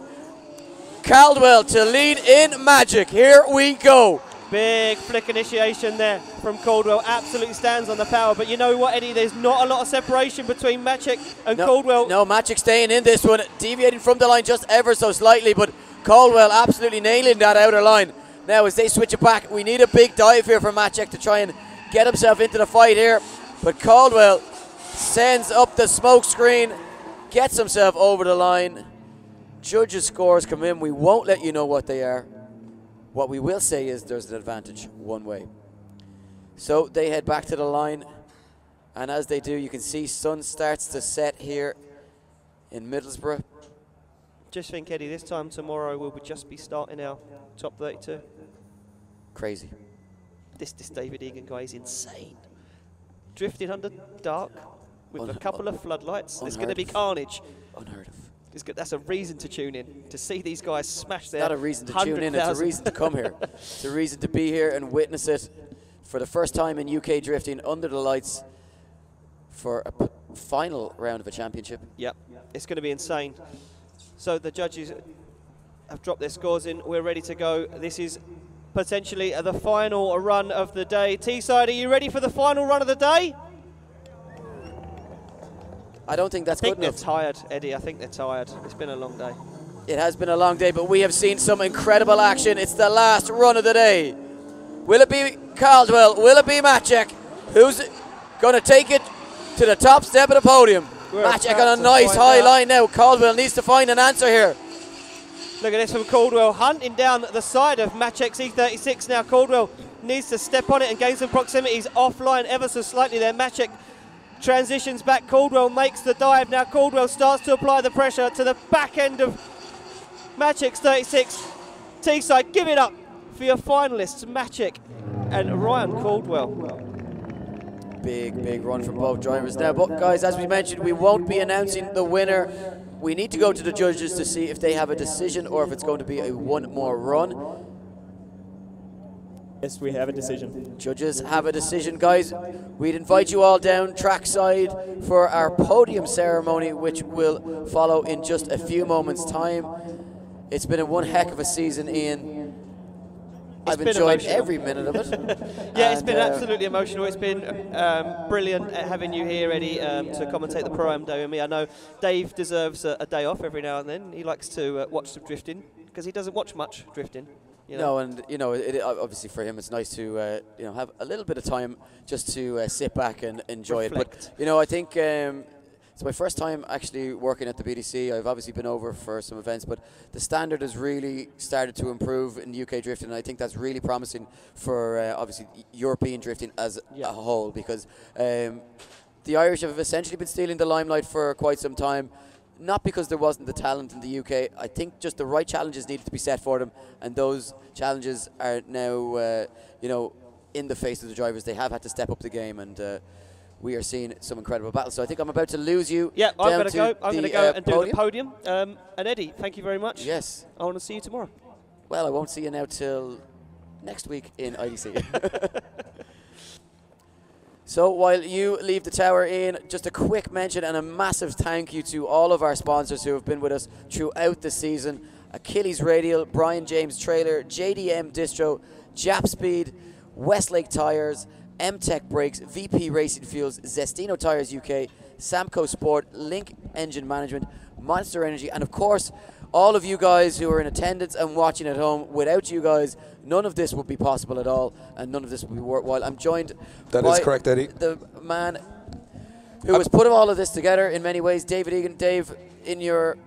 Caldwell to lead in Magic. Here we go. Big flick initiation there from Caldwell. Absolutely stands on the power. But you know what, Eddie? There's not a lot of separation between Magic and Caldwell. No, Magic staying in this one. Deviating from the line just ever so slightly. But Caldwell absolutely nailing that outer line. Now as they switch it back, we need a big dive here for Magic to try and get himself into the fight here. But Caldwell sends up the smoke screen. Gets himself over the line. Judges' scores come in. We won't let you know what they are. What we will say is there's an advantage one way. So they head back to the line. And as they do, you can see sun starts to set here in Middlesbrough. Just think, Eddie, this time tomorrow we will just be starting our top 32. Crazy. This David Egan guy is insane. Drifting under dark. With a couple of floodlights, it's going to be carnage. Unheard of. That's a reason to tune in, to see these guys smash their Not a reason to tune in, it's a reason to come here. It's a reason to be here and witness it for the first time in UK drifting under the lights for a final round of a championship. Yep, it's going to be insane. So the judges have dropped their scores in. We're ready to go. This is potentially the final run of the day. Teesside, are you ready for the final run of the day? I don't think that's good enough. I think they're tired, Eddie. I think they're tired. It's been a long day. It has been a long day, but we have seen some incredible action. It's the last run of the day. Will it be Caldwell? Will it be Maciek? Who's going to take it to the top step of the podium? Maciek on a nice high line now. Caldwell needs to find an answer here. Look at this from Caldwell, hunting down the side of Maciek's E36 now. Caldwell needs to step on it and gain some proximity. He's offline ever so slightly there. Maciek transitions back. Caldwell makes the dive. Now Caldwell starts to apply the pressure to the back end of Maciek's 36. Teesside, give it up for your finalists, Maciek and Ryan Caldwell. Big run from both drivers now. But guys, as we mentioned, we won't be announcing the winner. We need to go to the judges to see if they have a decision or if it's going to be a one more run. Yes, we have a decision. Judges have a decision, guys. We'd invite you all down trackside for our podium ceremony, which will follow in just a few moments' time. It's been one heck of a season, Ian. I've enjoyed every minute of it. Yeah, it's been absolutely emotional. It's been brilliant having you here, Eddie, to commentate the Pro-Am Day with me. I know Dave deserves a day off every now and then. He likes to watch some drifting because he doesn't watch much drifting. You know? No, and you know, obviously for him, it's nice to you know, have a little bit of time just to sit back and enjoy Reflect. it. But you know, I think it's my first time actually working at the BDC. I've obviously been over for some events, but the standard has really started to improve in UK drifting, and I think that's really promising for obviously European drifting as a whole, because the Irish have essentially been stealing the limelight for quite some time. Not because there wasn't the talent in the UK. I think just the right challenges needed to be set for them, and those challenges are now, you know, in the face of the drivers. They have had to step up the game, and we are seeing some incredible battles. So I think I'm about to lose you. Yeah, I'm going to go. I'm going to go and do the podium. And Eddie, thank you very much. Yes. I want to see you tomorrow. Well, I won't see you now till next week in IDC. So while you leave the tower, Ian, just a quick mention and a massive thank you to all of our sponsors who have been with us throughout the season. Achilles Radial, Brian James Trailer, JDM Distro, Jap Speed, Westlake Tyres, M-Tech Brakes, VP Racing Fuels, Zestino Tyres UK, Samco Sport, Link Engine Management, Monster Energy, and of course, all of you guys who are in attendance and watching at home. Without you guys, none of this would be possible at all, and none of this would be worthwhile. I'm joined That by is correct, Eddie. the man who has put all of this together in many ways, David Egan. Dave, in your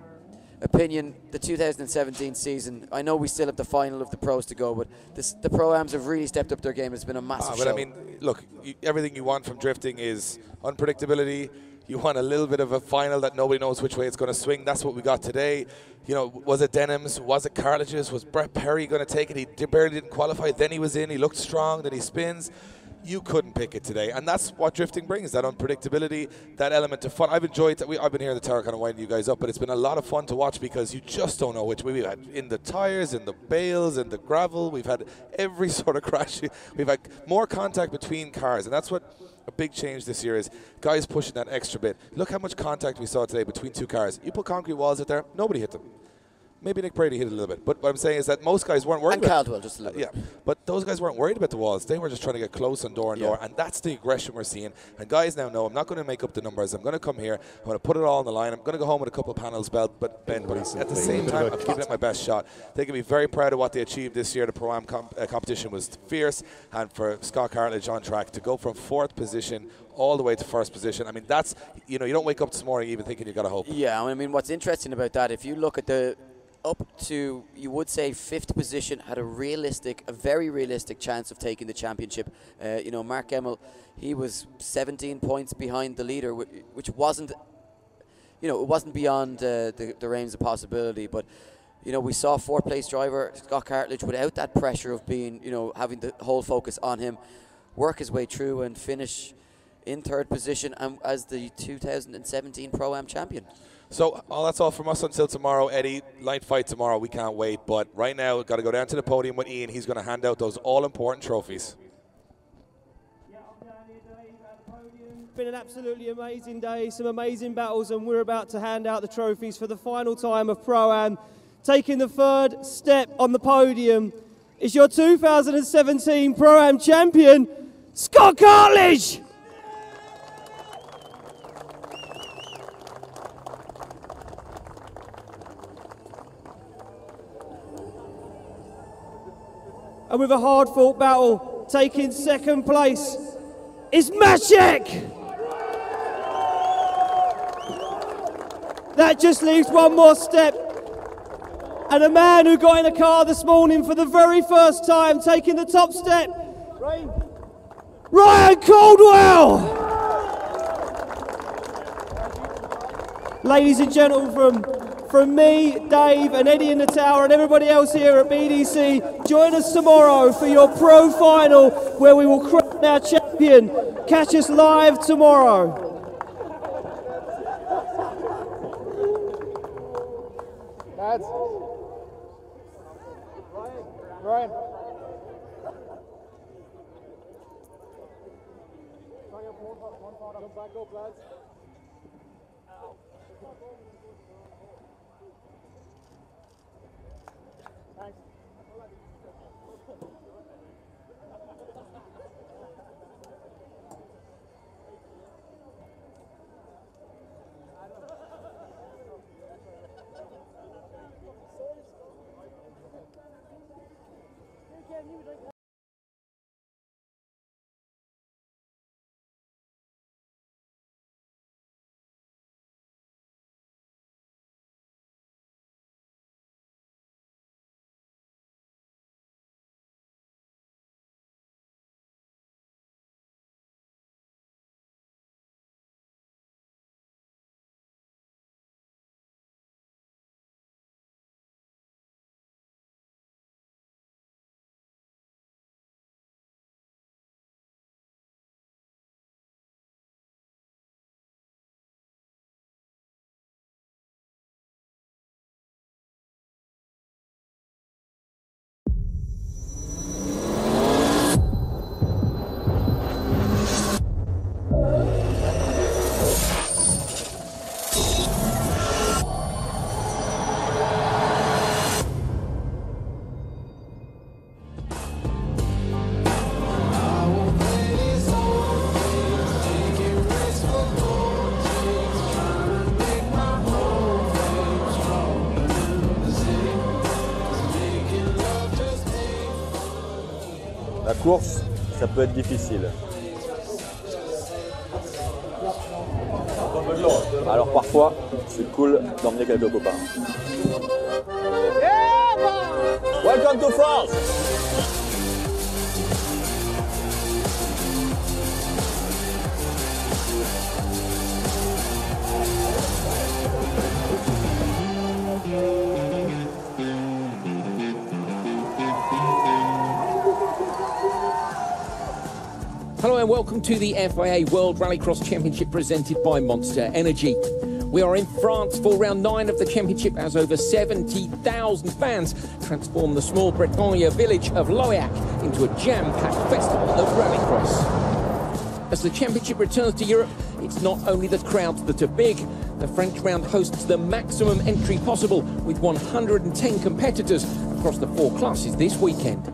opinion, the 2017 season, I know we still have the final of the pros to go, but the Pro-Ams have really stepped up their game. It's been a massive show. But I mean, look, everything you want from drifting is unpredictability. You want a little bit of a final that nobody knows which way it's going to swing. That's what we got today. You know, was it Denham's? Was it Cartledge's? Was Brett Perry going to take it? He barely didn't qualify. Then he was in. He looked strong. Then he spins. You couldn't pick it today. And that's what drifting brings, that unpredictability, that element of fun. I've enjoyed that. I've been here in the tower kind of winding you guys up, but it's been a lot of fun to watch because you just don't know which way. We've had in the tyres, in the bales, in the gravel. We've had every sort of crash. We've had more contact between cars. And that's what a big change this year is. Guys pushing that extra bit. Look how much contact we saw today between two cars. You put concrete walls out there, nobody hit them. Maybe Nick Brady hit it a little bit. But what I'm saying is that most guys weren't worried and Caldwell, just a little bit. Yeah, but those guys weren't worried about the walls. They were just trying to get close on door and door, and that's the aggression we're seeing. And guys now know I'm not going to make up the numbers. I'm going to come here. I'm going to put it all on the line. I'm going to go home with a couple of panels belt, but at the same time, I'm giving it my best shot. They can be very proud of what they achieved this year. The Pro-Am competition was fierce, and for Scott Cartledge on track to go from 4th position all the way to 1st position. I mean, that's, you know, you don't wake up this morning even thinking you got to hope. Yeah, I mean, what's interesting about that, if you look at the up to, you would say, 5th position, had a very realistic chance of taking the championship. You know, Mark Gemmell, he was 17 points behind the leader, which wasn't, you know, it wasn't beyond the realms of possibility. But, you know, we saw 4th place driver Scott Cartledge, without that pressure of being, you know, having the whole focus on him, work his way through and finish in 3rd position as the 2017 Pro-Am champion. So that's all from us until tomorrow, Eddie. Light fight tomorrow. We can't wait. But right now, we've got to go down to the podium with Ian. He's going to hand out those all-important trophies. It's been an absolutely amazing day, some amazing battles, and we're about to hand out the trophies for the final time of Pro-Am. Taking the 3rd step on the podium is your 2017 Pro-Am champion, Scott Cartledge! And with a hard-fought battle, taking 2nd place is Maciek! That just leaves one more step. And a man who got in a car this morning for the very first time, taking the top step, Ryan Caldwell! Ladies and gentlemen, from me, Dave, and Eddie in the tower, and everybody else here at BDC, join us tomorrow for your pro final, where we will crown our champion. Catch us live tomorrow. Lads. Ryan. Jump back up, lads. course, ça peut être difficile. Alors parfois, c'est cool d'emmener quelques copains. Welcome to France! Hello and welcome to the FIA World Rallycross Championship presented by Monster Energy. We are in France for round 9 of the championship as over 70,000 fans transform the small Bretagne village of Loyac into a jam-packed festival of rallycross. As the championship returns to Europe, it's not only the crowds that are big. The French round hosts the maximum entry possible with 110 competitors across the 4 classes this weekend.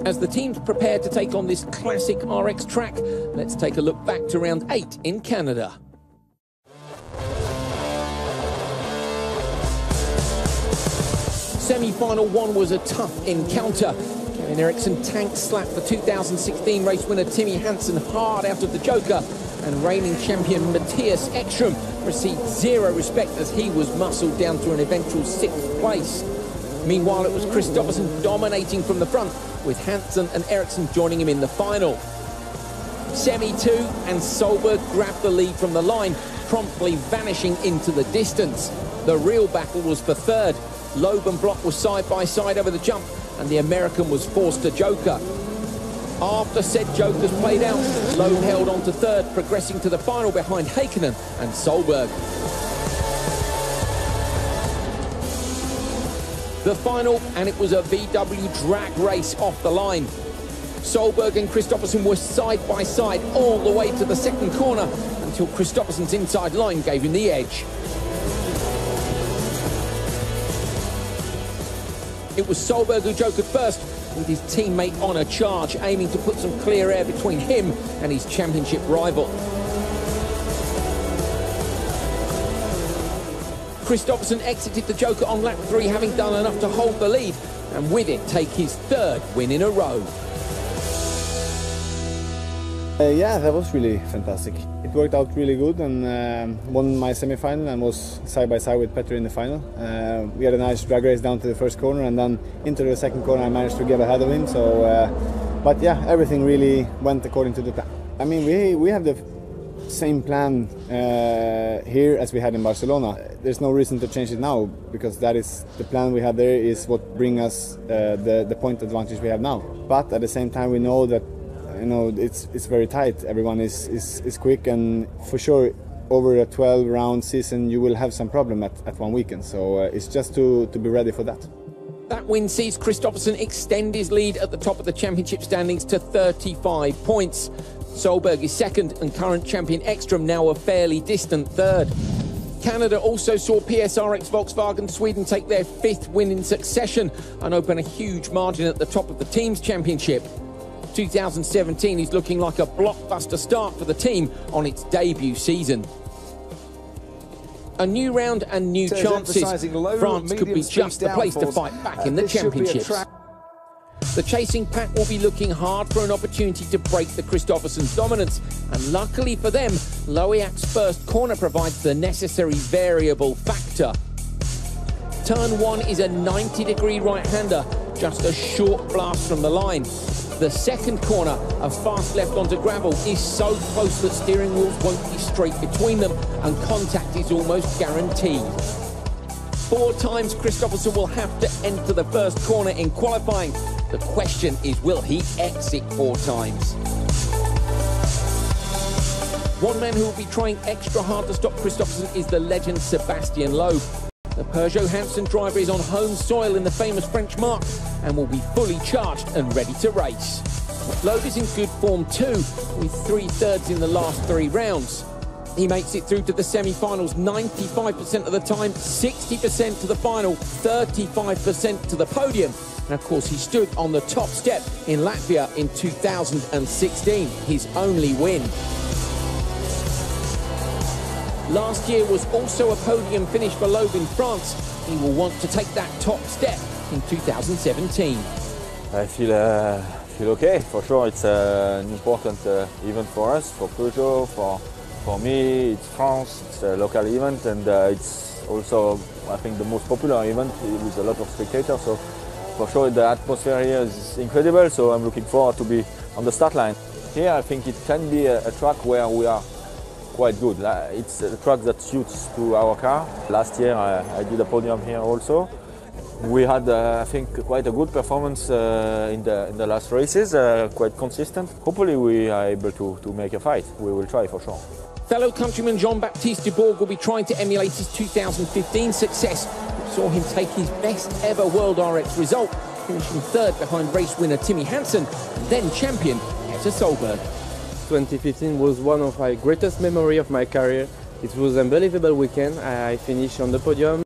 As the teams prepare to take on this classic RX track, let's take a look back to round 8 in Canada. Semi-final 1 was a tough encounter. Kevin Eriksson tank-slapped the 2016 race winner Timmy Hansen hard out of the Joker, and reigning champion Matthias Ekström received zero respect as he was muscled down to an eventual 6th place. Meanwhile, it was Kristoffersson dominating from the front, with Hansen and Eriksson joining him in the final. Semi 2 and Solberg grabbed the lead from the line, promptly vanishing into the distance. The real battle was for 3rd. Loeb and Block were side by side over the jump, and the American was forced to joker. After said jokers played out, Loeb held on to 3rd, progressing to the final behind Heikkinen and Solberg. The final, and it was a VW drag race off the line. Solberg and Kristoffersson were side by side all the way to the 2nd corner until Kristoffersson's inside line gave him the edge. It was Solberg who jokered first, with his teammate on a charge, aiming to put some clear air between him and his championship rival. Kristoffersson exited the Joker on lap 3, having done enough to hold the lead, and with it take his 3rd win in a row. Yeah, that was really fantastic. It worked out really good, and won my semi-final and was side by side with Petter in the final. We had a nice drag race down to the 1st corner, and then into the 2nd corner I managed to get ahead of him. So, but yeah, everything really went according to the plan. I mean, we have the same plan here as we had in Barcelona. There's no reason to change it now, because that is the plan we have there is what brings us the point advantage we have now. But at the same time, we know that it's very tight. Everyone is quick, and for sure over a 12-round season you will have some problem at one weekend. So it's just to be ready for that. That win sees Kristoffersson extend his lead at the top of the championship standings to 35 points. Solberg is 2nd, and current champion Ekström now a fairly distant 3rd. Canada also saw PSRX Volkswagen Sweden take their 5th win in succession and open a huge margin at the top of the team's championship. 2017 is looking like a blockbuster start for the team on its debut season. A new round and new chances. France could be just the place to fight back in the championships. The chasing pack will be looking hard for an opportunity to break the Kristoffersson's dominance, and luckily for them, Loiac's 1st corner provides the necessary variable factor. Turn 1 is a 90-degree right-hander, just a short blast from the line. The 2nd corner, a fast left onto gravel, is so close that steering wheels won't be straight between them, and contact is almost guaranteed. 4 times Kristoffersson will have to enter the 1st corner in qualifying. The question is, will he exit 4 times? One man who will be trying extra hard to stop Kristoffersson is the legend Sébastien Loeb. The Peugeot Hansen driver is on home soil in the famous French Mark and will be fully charged and ready to race. Loeb is in good form too, with 3 thirds in the last 3 rounds. He makes it through to the semi-finals 95% of the time, 60% to the final, 35% to the podium. And of course, he stood on the top step in Latvia in 2016, his only win. Last year was also a podium finish for Loeb in France. He will want to take that top step in 2017. I feel feel okay. For sure, it's an important event for us, for Peugeot, for me. It's France. It's a local event, and it's also, I think, the most popular event with a lot of spectators. So for sure, the atmosphere here is incredible. So I'm looking forward to be on the start line. Here, I think it can be a track where we are quite good. It's a track that suits to our car. Last year, I did a podium here also. We had, I think, quite a good performance in the last races, quite consistent. Hopefully we are able to make a fight. We will try for sure. Fellow countryman Jean-Baptiste Dubourg will be trying to emulate his 2015 success, which saw him take his best ever World RX result, finishing third behind race winner Timmy Hansen and then champion Peter Solberg. 2015 was one of my greatest memories of my career. It was an unbelievable weekend. I finished on the podium.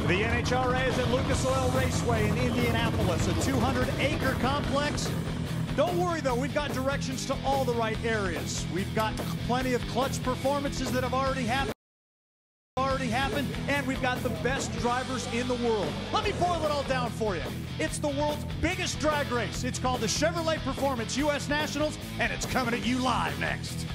The NHRA is at Lucas Oil Raceway in Indianapolis, a 200-acre complex. Don't worry, though, we've got directions to all the right areas. We've got plenty of clutch performances that have already happened, and we've got the best drivers in the world. Let me boil it all down for you. It's the world's biggest drag race. It's called the Chevrolet Performance US Nationals, and it's coming at you live next.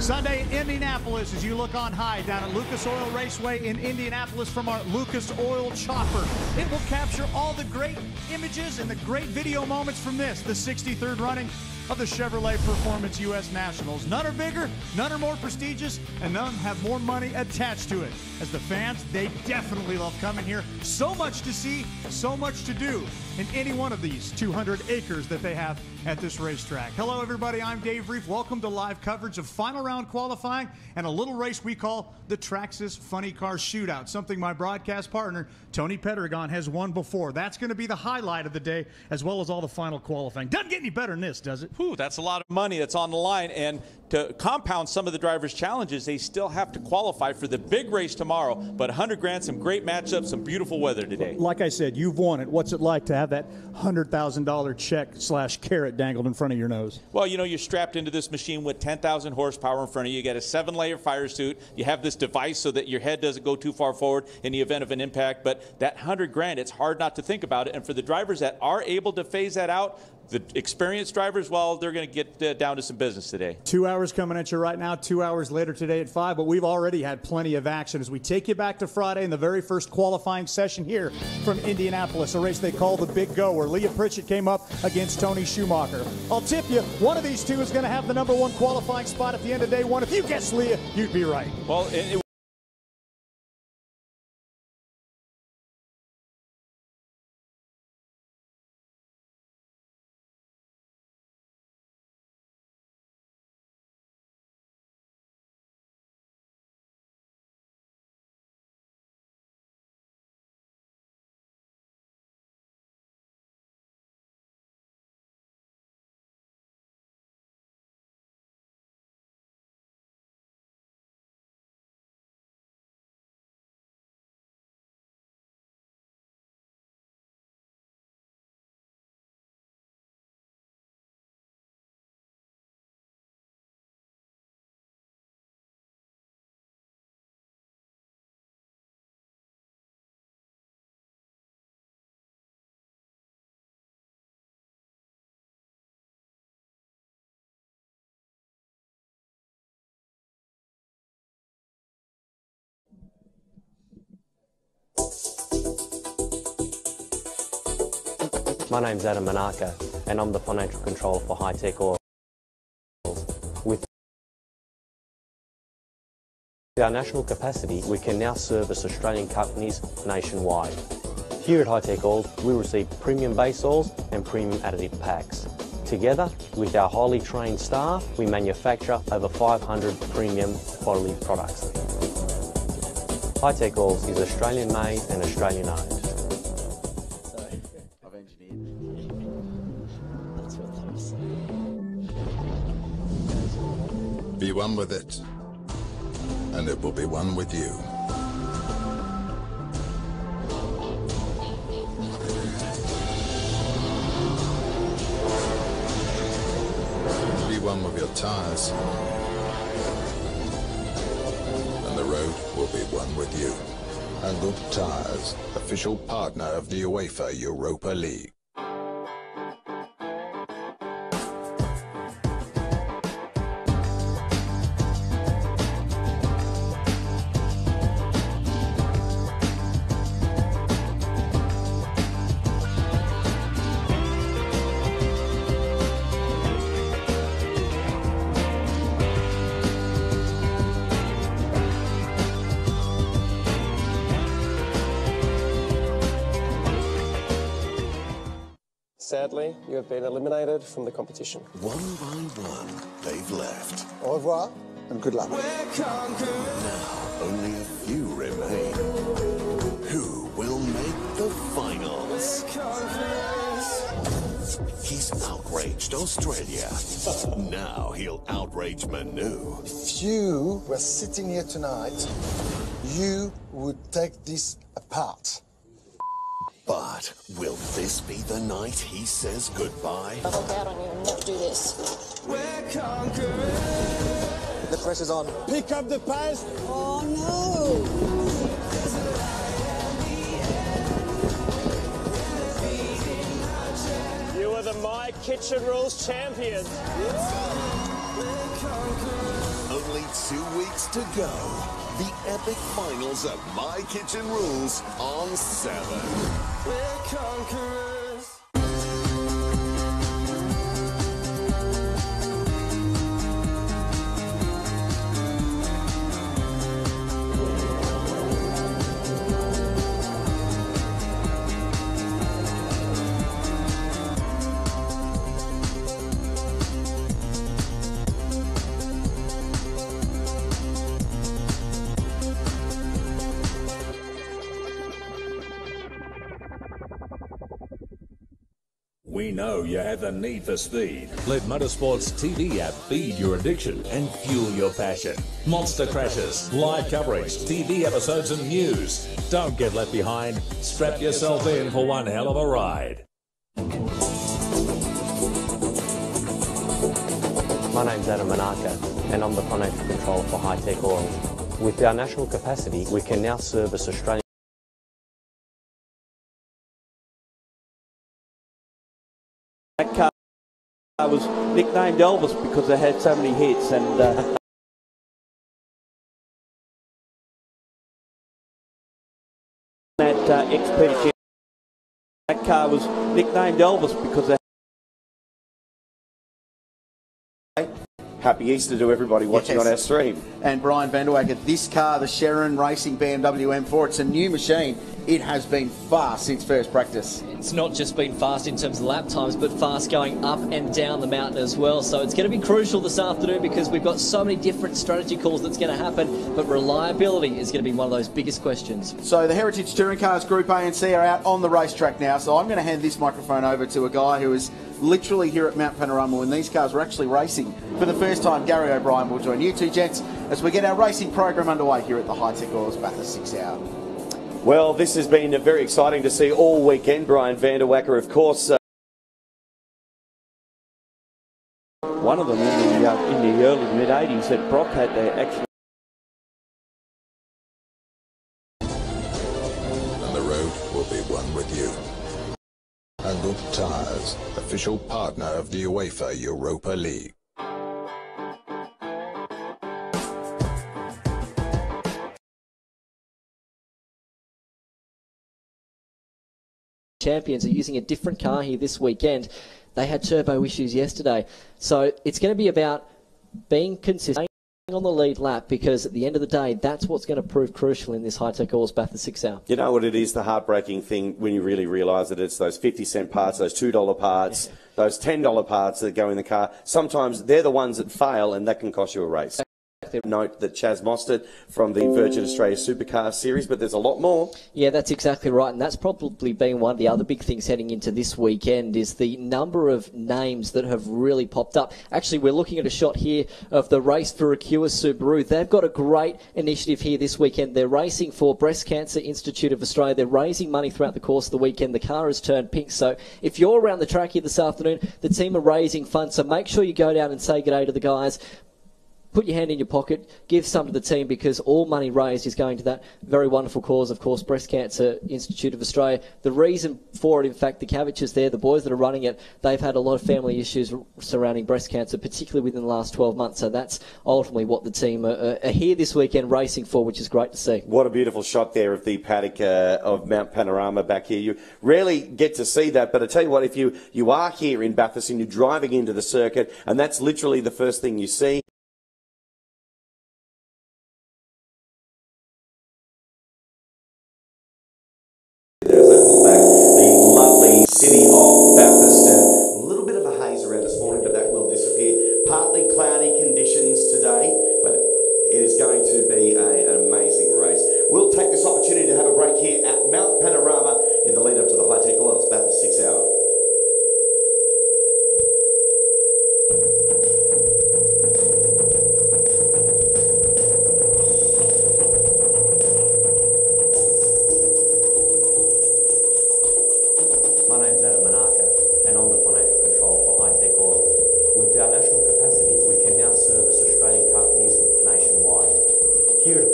Sunday in Indianapolis as you look on high down at Lucas Oil Raceway in Indianapolis from our Lucas Oil Chopper. It will capture all the great images and the great video moments from this, the 63rd running of the Chevrolet Performance US Nationals. None are bigger, none are more prestigious, and none have more money attached to it. As the fans, they definitely love coming here. So much to see, so much to do in any one of these 200 acres that they have at this racetrack. Hello, everybody. I'm Dave Reef. Welcome to live coverage of final round qualifying and a little race we call the Traxxas Funny Car Shootout, something my broadcast partner, Tony Pedregon, has won before. That's going to be the highlight of the day, as well as all the final qualifying. Doesn't get any better than this, does it? Whew, that's a lot of money that's on the line. And to compound some of the drivers' challenges, they still have to qualify for the big race tomorrow. But 100 grand, some great matchups, some beautiful weather today. Like I said, you've won it. What's it like to have that $100,000 check / carrot dangled in front of your nose? Well, you know, you're strapped into this machine with 10,000 horsepower in front of you. You got a 7-layer fire suit. You have this device so that your head doesn't go too far forward in the event of an impact. But that 100 grand, it's hard not to think about it. And for the drivers that are able to phase that out, the experienced drivers, well, they're going to get down to some business today. 2 hours coming at you right now, 2 hours later today at 5, but we've already had plenty of action as we take you back to Friday in the very first qualifying session here from Indianapolis, a race they call the Big Go, where Leah Pritchett came up against Tony Schumacher. I'll tip you, one of these two is going to have the #1 qualifying spot at the end of day one. If you guess Leah, you'd be right. Well, My name's Adam Manaka, and I'm the financial controller for High Tech Oil. With our national capacity, we can now service Australian companies nationwide. Here at High Tech Oil, we receive premium base oils and premium additive packs. Together, with our highly trained staff, we manufacture over 500 premium quality products. High Tech Oils is Australian made and Australian owned. Be one with it, and it will be one with you. Be one with your tires, and the road will be one with you. Handled Tires, official partner of the UEFA Europa League. Sadly, you have been eliminated from the competition. One by one, they've left. Au revoir and good luck. Now, only a few remain. Who will make the finals? He's outraged Australia. Now he'll outrage Manu. If you were sitting here tonight, you would take this apart. But will this be the night he says goodbye? I'll look out on you and not do this. The pressure's on. Pick up the pace. Oh no! You are the My Kitchen Rules champions. Only 2 weeks to go. The epic finals of My Kitchen Rules on 7. We're conquerors. We know you have the need for speed. Let Motorsport's TV app feed your addiction and fuel your passion. Monster crashes, live coverage, TV episodes and news. Don't get left behind. Strap yourself in for one hell of a ride. My name's Adam Manaka, and I'm the financial controller for High Tech Oil. With our national capacity, we can now service Australian. That car was nicknamed Elvis because they had so many hits, and that XP. That car was nicknamed Elvis because they. Happy Easter to everybody watching on our stream. And Brian Vanderwacker, this car, the Sharon Racing BMW M4, it's a new machine. It has been fast since first practice. It's not just been fast in terms of lap times, but fast going up and down the mountain as well. So it's going to be crucial this afternoon because we've got so many different strategy calls that's going to happen, but reliability is going to be one of those biggest questions. So the Heritage Touring Cars Group A and C are out on the racetrack now, so I'm going to hand this microphone over to a guy who is literally here at Mount Panorama when these cars were actually racing for the first time. Gary O'Brien will join you two gents as we get our racing program underway here at the High Tech Oils Bathurst 6 Hour. Well, this has been very exciting to see all weekend. Brian Vanderwacker, of course. One of them in the early to mid-80s that Brock had to actually. And the road will be one with you. Handled Tires, official partner of the UEFA Europa League. champions are using a different car here this weekend. They had turbo issues yesterday. So it's going to be about being consistent on the lead lap, because at the end of the day, that's what's going to prove crucial in this high-tech Oils Bathurst 6 hour. You know what it is, the heartbreaking thing when you really realise that it's those 50-cent parts, those $2 parts, those $10 parts that go in the car. Sometimes they're the ones that fail, and that can cost you a race. Note that Chaz Mostert from the Virgin Australia Supercar Series, but there's a lot more. Yeah, that's exactly right, and that's probably been one of the other big things heading into this weekend is the number of names that have really popped up. Actually, we're looking at a shot here of the Race for Acua Subaru. They've got a great initiative here this weekend. They're racing for Breast Cancer Institute of Australia. They're raising money throughout the course of the weekend. The car has turned pink, so if you're around the track here this afternoon, the team are raising funds, so make sure you go down and say good day to the guys. Put your hand in your pocket, give some to the team, because all money raised is going to that very wonderful cause, of course, Breast Cancer Institute of Australia. The reason for it, in fact, the Cavitches there, the boys that are running it, they've had a lot of family issues surrounding breast cancer, particularly within the last 12 months. So that's ultimately what the team are here this weekend racing for, which is great to see. What a beautiful shot there of the paddock of Mount Panorama back here. You rarely get to see that, but I tell you what, if you are here in Bathurst and you're driving into the circuit, and that's literally the first thing you see, city of Bathurst, and a little bit of a haze around this morning, but that will disappear. Partly cloudy conditions today, but it is going to be an amazing race. We'll take this opportunity to have a break here at Mount Panorama in the lead up to the High-Tech Oils Bathurst 6 hour. With our national capacity, we can now service Australian companies nationwide. Here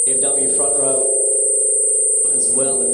BMW front row as well.